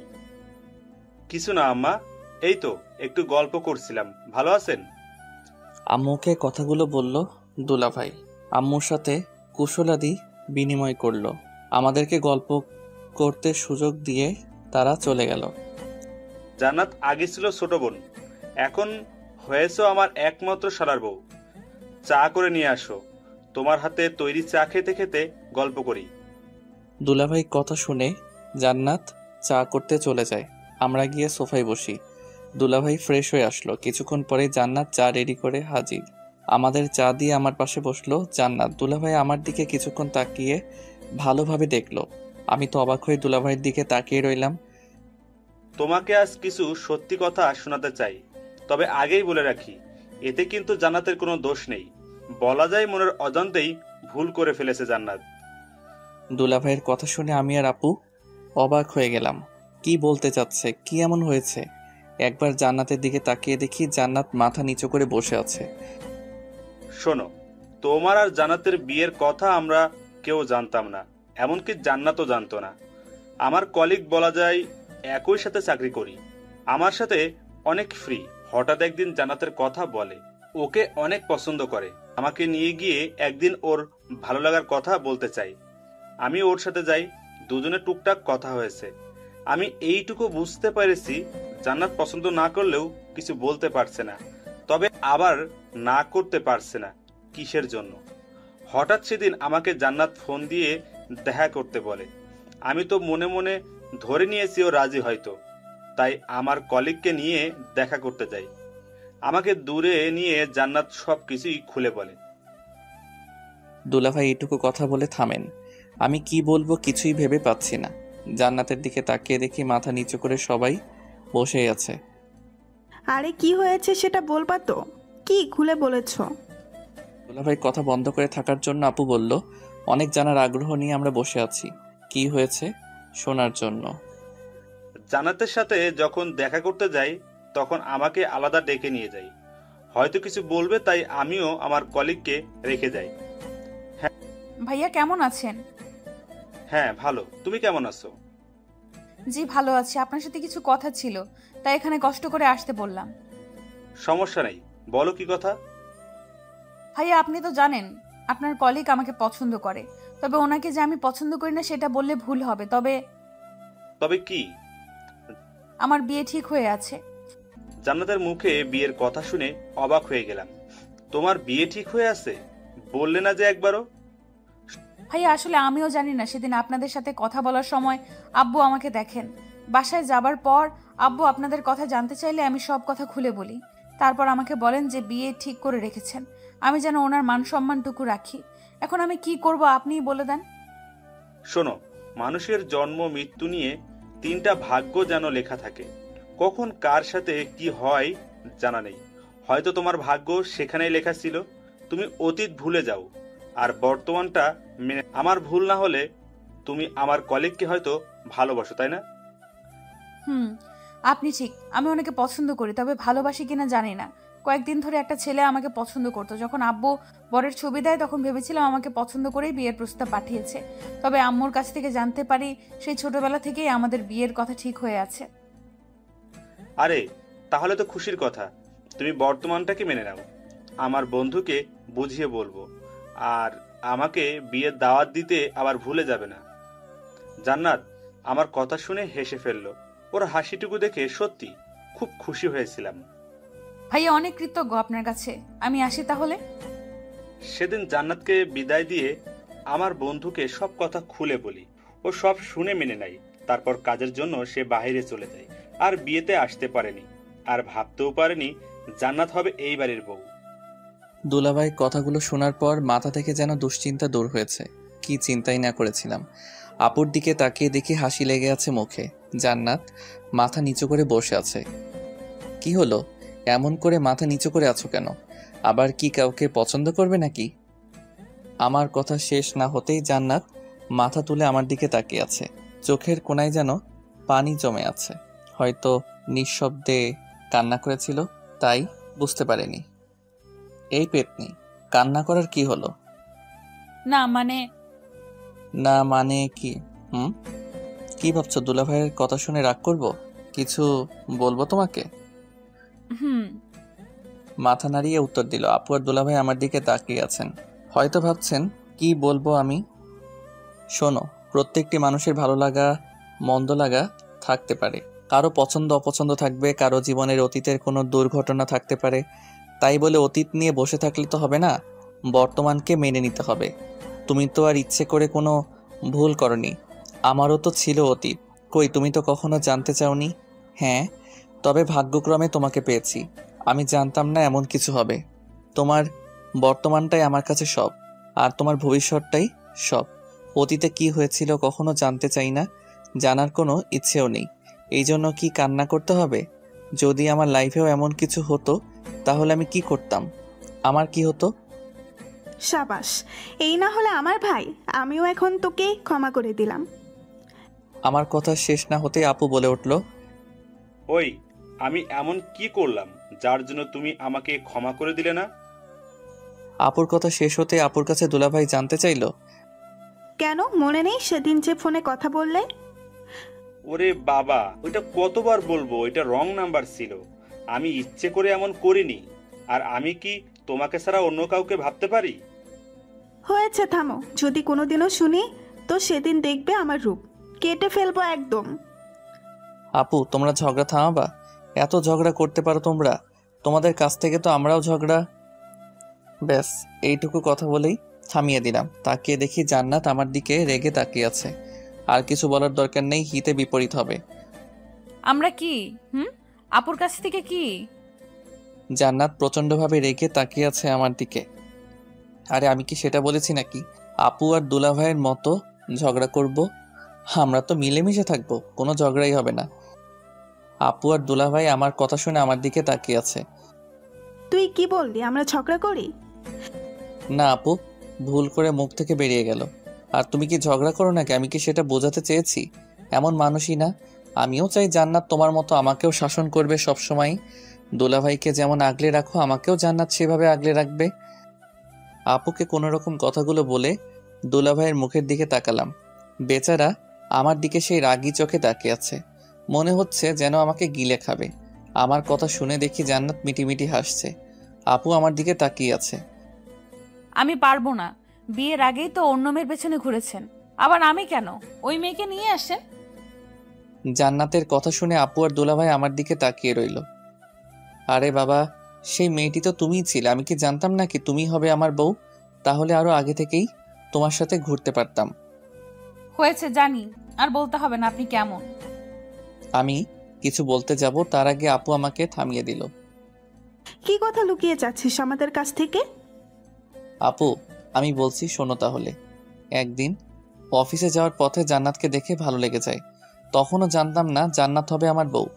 কিছু না আম্মা, এই তো একটু গল্প করছিলাম। ভালো আছেন? আম্মুকে কথাগুলো বলল দুলাভাই। আম্মুর সাথে কুশলাদি বিনিময় করলো। আমাদেরকে গল্প করতে সুযোগ দিয়ে তারা চলে গেল। জান্নাত আগে ছিল ছোট বোন, এখন হয়েছো আমার একমাত্র শালার বউ। চা করে নিয়ে আসো, তোমার হাতে তৈরি চা খেতে খেতে গল্প করি। দুলাভাই কথা শুনে জান্নাত চা করতে চলে যায়। আমরা গিয়ে সোফায় বসি। দুলাভাই ফ্রেশ হয়ে আসলো। কিছুক্ষণ পরে জান্নাত চা রেডি করে হাজির। আমাদের চা দিয়ে আমার পাশে বসলো জান্নাত। দুলাভাই আমার দিকে কিছুক্ষণ তাকিয়ে ভালোভাবে দেখলো। আমি তো অবাক হয়ে দুলাভাইয়ের দিকে তাকিয়ে রইলাম। তোমাকে আজ কিছু সত্যি কথা শোনাতে চাই, তবে আগেই বলে রাখি, এতে কিন্তু জান্নাতের কোনো দোষ নেই। বলা যায় মনের অজান্তেই ভুল করে ফেলেছে জান্নাত। দুলাভাইয়ের কথা শুনে আমি আর আপু অবাক হয়ে গেলাম। কি বলতে চাচ্ছে? কি এমন হয়েছে? একবার জান্নাতের দিকে তাকিয়ে দেখি জান্নাত মাথা নিচু করে বসে আছে। শোনো, তোমার আর জান্নাতের বিয়ের কথা আমরা কেউ জানতাম না, এমনকি জান্নাতও জানতো না। আমার কলিগ বলা যায়, একই সাথে চাকরি করি, আমার সাথে অনেক ফ্রি। হঠাৎ একদিন জান্নাতের কথা বলে, ওকে অনেক পছন্দ করে, আমাকে নিয়ে গিয়ে একদিন ওর ভালো লাগার কথা বলতে চাই। আমি ওর সাথে যাই, দুজনে টুকটাক কথা হয়েছে। আমি এইটুকু বুঝতে পেরেছি জান্নাত পছন্দ না করলেও কিছু বলতে পারছে না, তবে আবার না করতে পারছে না কিসের জন্য। হঠাৎ সেদিন আমাকে জান্নাত ফোন দিয়ে দেখা করতে বলে। আমি তো মনে মনে ধরে নিয়েছি ও রাজি হয়তো, তাই আমার কলিগকে নিয়ে দেখা করতে যাই। আমাকে দূরে নিয়ে জান্নাত সব কিছুই খুলে বলে। দুলাভাই এটুকু কথা বলে থামেন। আমি কি বলবো কিছুই ভেবে পাচ্ছি না। জান্নাতের দিকে তাকিয়ে দেখি মাথা নিচু করে সবাই বসেই আছে। আরে কি হয়েছে সেটা বলবা তো, কি খুলে বলেছ? দুলাভাই কথা বন্ধ করে থাকার জন্য আপু বলল, অনেক জানার আগ্রহ নিয়ে আমরা বসে আছি, কি হয়েছে শোনার জন্য। জান্নাতের সাথে যখন দেখা করতে যাই তখন আমাকে আলাদা ডেকে নিয়ে যাই, হয়তো কিছু বলবে, তাই আমিও আমার কলিগকে রেখে যাই। ভাইয়া কেমন আছেন? হ্যাঁ ভালো, তুমি কেমন আছো? জি ভালো আছি। আপনার সাথে কিছু কথা ছিল, তাই এখানে কষ্ট করে আসতে বললাম। সমস্যা নেই, বলো কি কথা। ভাইয়া আপনি তো জানেন আপনার কলিগ আমাকে পছন্দ করে, তবে ওনাকে যে আমি পছন্দ করি না সেটা বললে ভুল হবে। তবে কি? আমার বিয়ে ঠিক হয়ে আছে। জান্নাতের মুখে বিয়ের কথা শুনে অবাক হয়ে গেলাম। তোমার বিয়ে ঠিক হয়ে আছে? বললে না যে একবারও। ভাইয়া আসলে আমিও জানি না। সেদিন আপনাদের সাথে কথা বলার সময় আব্বু আমাকে দেখেন। বাসায় যাবার পর আব্বু আপনাদের কথা জানতে চাইলে আমি সব কথা খুলে বলি। তারপর আমাকে বলেন যে বিয়ে ঠিক করে রেখেছেন, আমি যেন ওনার মান সম্মানটুকু রাখি। এখন আমি কি করব আপনিই বলে দেন। শোনো, মানুষের জন্ম মৃত্যু নিয়ে 3টা ভাগ্য যেন লেখা থাকে, কখন কার সাথে কি হয় জানা নেই। হয়তো তোমার ভাগ্য সেখানেই লেখা ছিল, তুমি অতীত ভুলে যাও আর বর্তমানটা মেনে। আমার ভুল না হলে তুমি আমার কলিগকে হয়তো ভালোবাসো, তাই না? আপনি ঠিক। আমি ওনাকে পছন্দ করি, তবে ভালোবাসি কিনা জানি না। কয়েকদিন ধরে একটা ছেলে আমাকে পছন্দ করতো। যখন আব্বু বরের ছবি দেয় তখন ভেবেছিলাম আমাকে পছন্দ করেই বিয়ের প্রস্তাব পাঠিয়েছে। তবে আম্মুর কাছ থেকে জানতে পারি সেই ছোটবেলা থেকেই আমাদের বিয়ের কথা ঠিক হয়ে আছে। আরে তাহলে তো খুশির কথা, তুমি বর্তমানটাকে মেনে নাও। আমার বন্ধুকে বুঝিয়ে বলবো, আর আমাকে বিয়ের দাওয়াত দিতে আবার ভুলে যাবে না। জান্নাত আমার কথা শুনে হেসে ফেললো। ওর হাসিটুকু দেখে সত্যি খুব খুশি হয়েছিলাম। ভাইয়া অনেক কৃতজ্ঞ আপনার কাছে। আমি আসি তাহলে। সেদিন জান্নাতকে বিদায় দিয়ে আমার বন্ধুকে সব কথা খুলে বলি। ও সব শুনে মেনে নেয়। তারপর কাজের জন্য সে বাইরে চলে যায়, আর বিয়েতে আসতে পারেনি, আর ভাবতেও পারেনি জান্নাত হবে এই বাড়ির বউ। দুলাভাই কথাগুলো শোনার পর মাথা থেকে যেন দুশ্চিন্তা দূর হয়েছে। কি চিন্তাই না করেছিলাম। আপুর দিকে তাকিয়ে দেখি হাসি লেগে আছে মুখে। জান্নাত মাথা নিচু করে বসে আছে। কি হলো, এমন করে মাথা নিচু করে আছো কেন? আবার কি কাউকে পছন্দ করবে নাকি? আমার কথা শেষ না হতেই জান্নাত মাথা তুলে আমার দিকে তাকিয়ে আছে। চোখের কোণায় যেন পানি জমে আছে। হয়তো নিঃশব্দে কান্না করেছিল, তাই বুঝতে পারেনি। এই পেতনি, কান্না করার কি হলো? না মানে কি? কি ভাবছো? দুলাভাইয়ের কথা শুনে রাগ করব? কিছু বলবো তোমাকে? মাথা নাড়িয়ে উত্তর দিল। আপু আর দুলাভাই আমার দিকে তাকিয়ে আছেন, হয়তো ভাবছেন কি বলবো আমি। শোনো, প্রত্যেকটি মানুষের ভালো লাগা মন্দ লাগা থাকতে পারে, কারো পছন্দ অপছন্দ থাকবে, কারো জীবনের অতীতের কোনো দুর্ঘটনা থাকতে পারে। তাই বলে অতীত নিয়ে বসে থাকলে তো হবে না, বর্তমানকে মেনে নিতে হবে। তুমি তো আর ইচ্ছে করে কোনো ভুল করনি, আমারও তো ছিল অতীত। কই, তুমি তো কখনো জানতে চাওনি। হ্যাঁ, তবে ভাগ্যক্রমে তোমাকে পেয়েছি। আমি জানতাম না এমন কিছু হবে। তোমার বর্তমানটাই আমার কাছে সব, আর তোমার ভবিষ্যৎটাই সব। অতীতে কি হয়েছিল কখনো জানতে চাই না, জানার কোনো ইচ্ছেও নেই। এই জন্য কি কান্না করতে হবে? যদি আমার লাইফেও এমন কিছু হতো তাহলে আমি কি করতাম? আমার কি হতো? সাবাস, এই না হলে আমার ভাই, আমিও এখন তোকে ক্ষমা করে দিলাম। আমার কথা শেষ না হতে আপু বলে উঠল, ওই, আমি এমন কি করলাম যার জন্য তুমি আমাকে ক্ষমা করে দিলে না? আপুর কথা শেষ হতে আপুর কাছে দুলাভাই জানতে চাইল, কেন মনে নেই সেদিন যে ফোনে কথা বললে? ওরে বাবা, ওইটা কতবার বলবো, এটা রং নাম্বার ছিল। আমি ইচ্ছে করে এমন করিনি। আর আমি কি তোমাকে ছাড়া অন্য কাউকে ভাবতে পারি? হয়েছে, থামো। যদি কোনোদিনও শুনি তো সেদিন দেখবে আমার রূপ কেটে ফেলবো একদম। আপু তোমরা ঝগড়া থামাবা? এত ঝগড়া করতে পারো তোমরা? তোমাদের কাছ থেকে তো আমরাও ঝগড়া। ব্যাস, এইটুকু কথা বলেই থামিয়ে দিলাম। তাকিয়ে দেখি জান্নাত আমার দিকে রেগে তাকিয়ে আছে। আর কিছু বলার দরকার নেই, হিতে বিপরীত হবে। আমরা কি আপুর কাছ থেকে কি? জান্নাত প্রচন্ডভাবে রেগে তাকিয়ে আছে আমার দিকে। আরে আমি কি সেটা বলেছি নাকি আপু আর দুলাভাইয়ের মতো ঝগড়া করব? আমরা তো মিলেমিশে থাকবো, কোনো ঝগড়াই হবে না। আপু আর দুলাভাই আমার কথা শুনে আমার দিকে তাকিয়ে আছে। তুই কি বললি, আমরা ঝগড়া করি? না আপু, ভুল করে মুখ থেকে বেরিয়ে গেল। আর তুমি কি ঝগড়া করো নাকি, আমি কি সেটা বোঝাতে চেয়েছি? এমন মানুষই না। আমিও চাই জান্নাত তোমার মতো আমাকেও শাসন করবে সবসময়। দুলাভাইকে যেমন আগলে রাখো, আমাকেও জান্নাত সেভাবে আগলে রাখবে। আপুকে কোনো রকম কথাগুলো বলে দুলাভাইয়ের মুখের দিকে তাকালাম। বেচারা আমার দিকে সেই রাগী চোখে তাকিয়ে আছে, মনে হচ্ছে যেন আমাকে গিলে খাবে। আমার কথা শুনে দেখি জান্নাত মিটিমিটি হাসছে। আপু আমার দিকে তাকিয়ে আছে। আমি পারবো না, বিয়ের আগেই তো অন্য মেয়ের পেছনে ঘুরেছেন, আবার আমি কেন? ওই মেয়েকে নিয়ে আসেন। জান্নাতের কথা শুনে আপু আর দুলাভাই আমার দিকে তাকিয়ে রইল। আরে বাবা, সেই মেয়েটি তো তুমিই ছিলে। আমি কি জানতাম নাকি তুমি হবে আমার বউ? তাহলে আরো আগে থেকেই তোমার সাথে ঘুরতে পারতাম। হয়েছে জানি, আর বলতে হবে না আপনি কেমন। আমি কিছু বলতে যাব তার আগে আপু আমাকে থামিয়ে দিল। কি কথা লুকিয়ে যাচ্ছিস আমাদের কাছ থেকে? আপু আমি বলছি শোনো তাহলে। একদিন অফিসে যাওয়ার পথে জান্নাতকে দেখে ভালো লেগে যায়। তখনও জানতাম না জান্নাত হবে আমার বউ।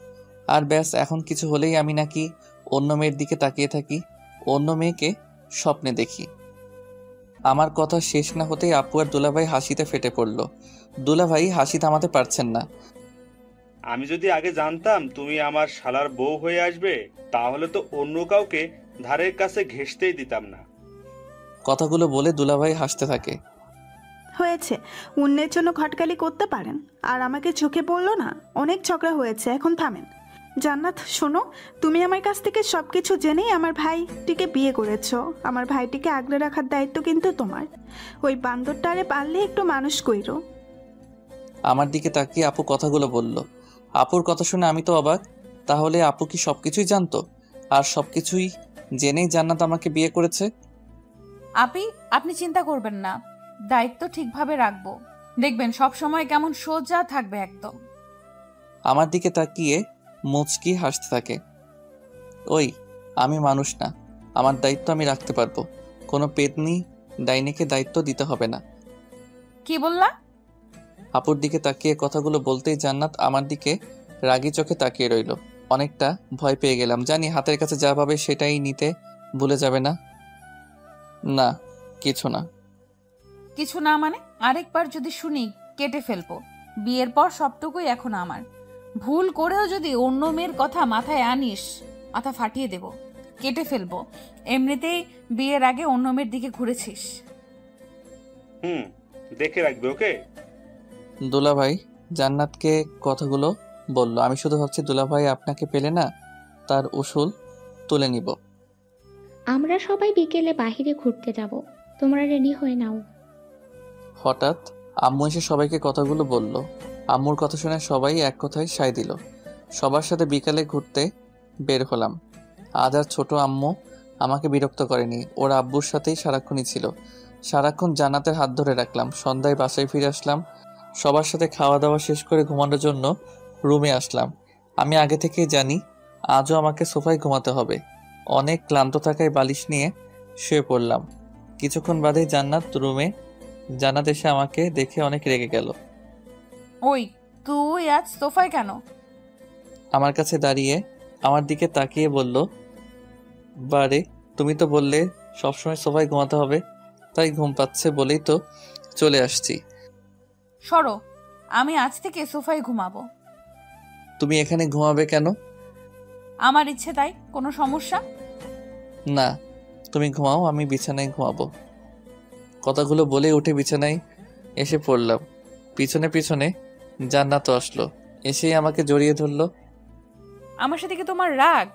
আর ব্যাস, এখন কিছু হলেই আমি নাকি অন্য মেয়ের দিকে তাকিয়ে থাকি, অন্য মেয়েকে স্বপ্নে দেখি। আমার কথা শেষ না হতেই আপু আর দুলাভাই হাসিতে ফেটে পড়ল। দুলাভাই হাসি থামাতে পারছেন না। আমি যদি আগে জানতাম তুমি আমার শালার বউ হয়ে আসবে, তাহলে তো অন্য কাউকে ধারের কাছে ঘেঁষতেই দিতাম না। কথাগুলো বলে দুলাভাই হাসতে থাকে। হয়েছে, অন্যের জন্য ঘটকালি করতে পারেন, আর আমাকে চোখে পড়লো না? অনেক ঝগড়া হয়েছে, এখন থামেন। জান্নাত শোনো, তুমি আমার কাছ থেকে সবকিছু জেনেই আমার ভাইটিকে বিয়ে করেছো। আমার ভাইটিকে আগলে রাখার দায়িত্ব কিন্তু তোমার। ওই বান্দরটারে পারলে একটু মানুষ কইরো। আমার দিকে তাকিয়ে আপু কথাগুলো বলল। আপুর কথা শুনে আমি তো অবাক। তাহলে আপু কি সবকিছুই জানতো? আর সবকিছুই জেনেই জান্নাত আমাকে বিয়ে করেছে? আপনি চিন্তা করবেন না, দায়িত্ব ঠিকভাবে রাখবো। দেখবেন সব সময় কেমন সোজা থাকবে একদম। আমার দিকে তাকিয়ে মুচকি হাসতে থাকে। ওই, আমি মানুষ না, আমার দায়িত্ব আমি রাখতে পারবো। কোনো পেতনি ডাইনিকে দায়িত্ব দিতে হবে না। কি বললা? আপুর দিকে তাকিয়ে কথাগুলো বলতেই জান্নাত আমার দিকে রাগী চোখে তাকিয়ে রইল। অনেকটা ভয় পেয়ে গেলাম, জানি হাতের কাছে যা পাবে সেটাই নিতে ভুলে যাবে না। না, কিছু না। কিছু না মানে? আরেকবার যদি শুনি কেটে ফেলবো। বিয়ের পর সবটুকুই এখন আমার। ভুল করেও যদি অন্য মেয়ের কথা মাথায় আনিস, মাথা ফাটিয়ে দেব, কেটে ফেলবো। এমনিতেই বিয়ের আগে অন্য মেয়ের দিকে ঘুরেছিস। দেখে রাখবে ওকে। দুলাভাই জান্নাতকে কথাগুলো বলল। আমি শুধু ভাবছি দুলাভাই আপনাকে পেলে না তার উসুল তুলে নিব। আমরা সবাই বিকেলে বাহিরে ঘুরতে যাব, তোমরা রেডি হয়ে নাও। হঠাৎ আম্মু এসে সবাইকে কথাগুলো বলল। আম্মুর কথা শুনে সবাই এক কথায় সায় দিল। সবার সাথে বিকালে ঘুরতে বের হলাম। আজ আর ছোট আম্মু আমাকে বিরক্ত করেনি, ওর আব্বুর সাথেই সারাক্ষণই ছিল। সারাক্ষণ জান্নাতের হাত ধরে রাখলাম। সন্ধ্যায় বাসায় ফিরে আসলাম। সবার সাথে খাওয়া দাওয়া শেষ করে ঘুমানোর জন্য রুমে আসলাম। আমি আগে থেকেই জানি আজও আমাকে সোফায় ঘুমাতে হবে। অনেক ক্লান্ত থাকায় বালিশ নিয়ে শুয়ে পড়লাম। কিছুক্ষণ বাদেই জান্নাত এসে আমাকে দেখে অনেক রেগে গেল। ওই তুই আজ সোফায় কেন? আমার কাছে দাঁড়িয়ে আমার দিকে তাকিয়ে বলল, বারে তুমি তো বললে সবসময় সোফায় ঘুমাতে হবে, তাই ঘুম পাচ্ছে বলেই তো চলে আসছি। সরো, আমি আজ থেকে সোফায় ঘুমাবো। তুমি এখানে ঘুমাবে কেন? আমার ইচ্ছে তাই। কোনো সমস্যা? না, তুমি ঘুমাও, আমি বিছানায় ঘুমাবো। কথাগুলো বলে উঠে বিছানায় এসে পড়লাম। পিছনে পিছনে জান্নাতও আসলো। এসেই আমাকে জড়িয়ে ধরলো। আমার সাথে কি তোমার রাগ?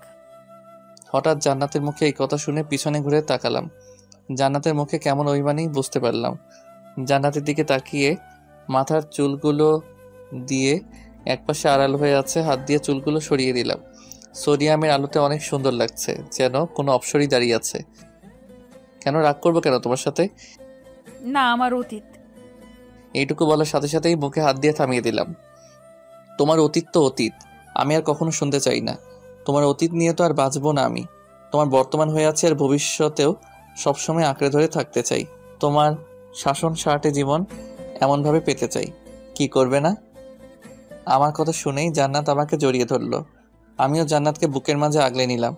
হঠাৎ জান্নাতের মুখে এই কথা শুনে পিছনে ঘুরে তাকালাম। জান্নাতের মুখে কেমন অভিমানী বুঝতে পারলাম। জান্নাতের দিকে তাকিয়ে মাথার চুলগুলো দিয়ে একপাশে আড়াল হয়ে আছে, হাত দিয়ে চুলগুলো সরিয়ে দিলাম। সোডিয়ামের আলোতে অনেক সুন্দর লাগছে, যেন কোনো অপসরই দাঁড়িয়ে আছে। কেন রাগ করবো কেন তোমার সাথে? না, আমার অতীত। এইটুকু বলার সাথে সাথেই মুখে হাত দিয়ে থামিয়ে দিলাম। তোমার অতীত তো অতীত, আমি আর কখনো শুনতে চাই না। তোমার অতীত নিয়ে তো আর বাঁচবো না আমি। তোমার বর্তমান হয়ে আছে আর ভবিষ্যতেও সবসময় আঁকড়ে ধরে থাকতে চাই। তোমার শাসন শার্টে জীবন এমনভাবে পেতে চাই। কি করবে না? আমার কথা শুনেই জান্নাত আমাকে জড়িয়ে ধরলো। আমিও জান্নাতকে বুকের মাঝে আগলে নিলাম।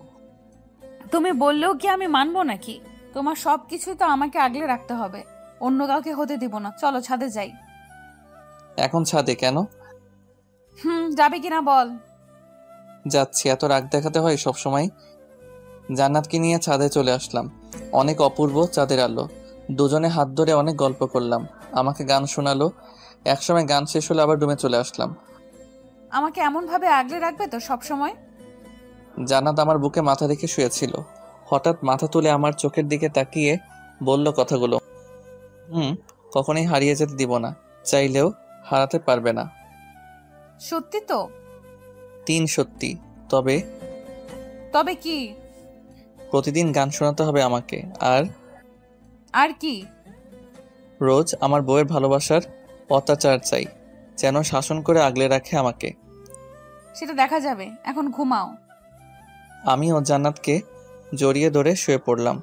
তুমি বললেও কি আমি মানবো নাকি? তোমার সব কিছুই তো আমাকে আগলে রাখতে হবে, অন্য কাউকে হতে দিব না। চলো ছাদে যাই। এখন ছাদে কেন? যাবে কিনা বল। যাচ্ছি, এত রাগ দেখাতে হয় সব সময়? জান্নাতকে নিয়ে ছাদে চলে আসলাম। অনেক অপূর্ব চাঁদের আলো। দুজনে হাত ধরে অনেক গল্প করলাম। আমাকে গান শোনালো। একসময় গান শেষ হলে আবার রুমে চলে আসলাম। আমাকে এমন ভাবে আগলে রাখবে তো সব সময়? জান্নাত আমার বুকে মাথা রেখে শুয়েছিল। হঠাৎ মাথা তুলে আমার চোখের দিকে তাকিয়ে বলল কথাগুলো। কখনোই হারিয়ে যেতে দিব না, চাইলেও হারাতে পারবে না। সত্যি তো? 3 সত্যি। তবে তবে কি? প্রতিদিন গান শোনাতে হবে আমাকে। আর কি? রোজ আমার বউয়ের ভালোবাসার অত্যাচার চাই, যেন শাসন করে আগলে রাখে আমাকে। সেটা দেখা যাবে, এখন ঘুমাও। আমি ও জান্নাতকে জড়িয়ে ধরে শুয়ে পড়লাম।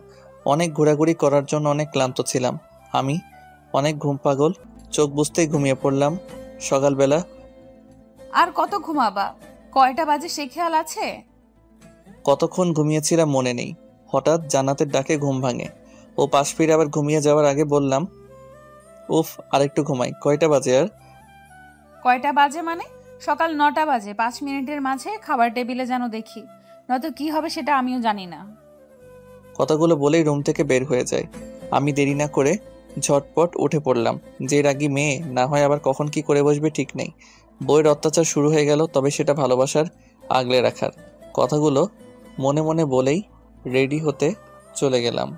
অনেক ঘোরাঘুরি করার জন্য অনেক ক্লান্ত ছিলাম আমি। অনেক ঘুম পাগল। চোখ বুজতেই ঘুমিয়ে পড়লাম। সকালবেলা আর কত ঘুমাবা? কয়টা বাজে সে খেয়াল আছে? কতক্ষণ ঘুমিয়েছিলাম মনে নেই। হঠাৎ জান্নাতের ডাকে ঘুম ভাঙে। ও পাশ ফিরে আবার ঘুমিয়ে যাওয়ার আগে বললাম, উফ, আরেকটু ঘুমাই। কয়টা বাজে আর? কয়টা বাজে মানে? সকাল 9টা বাজে। 5 মিনিটের মাঝে খাবার টেবিলে যেন দেখি, নয়তো কি হবে সেটা আমিও জানি না। কথাগুলো বলেই রুম থেকে বের হয়ে যায়। আমি দেরি না করে ঝটপট উঠে পড়লাম। যে রাগী মেয়ে না হয় আবার কখন কি করে বসবে ঠিক নেই। বইয়ের অত্যাচার শুরু হয়ে গেল, তবে সেটা ভালোবাসার আগলে রাখার। কথাগুলো মনে মনে বলেই রেডি হতে চলে গেলাম।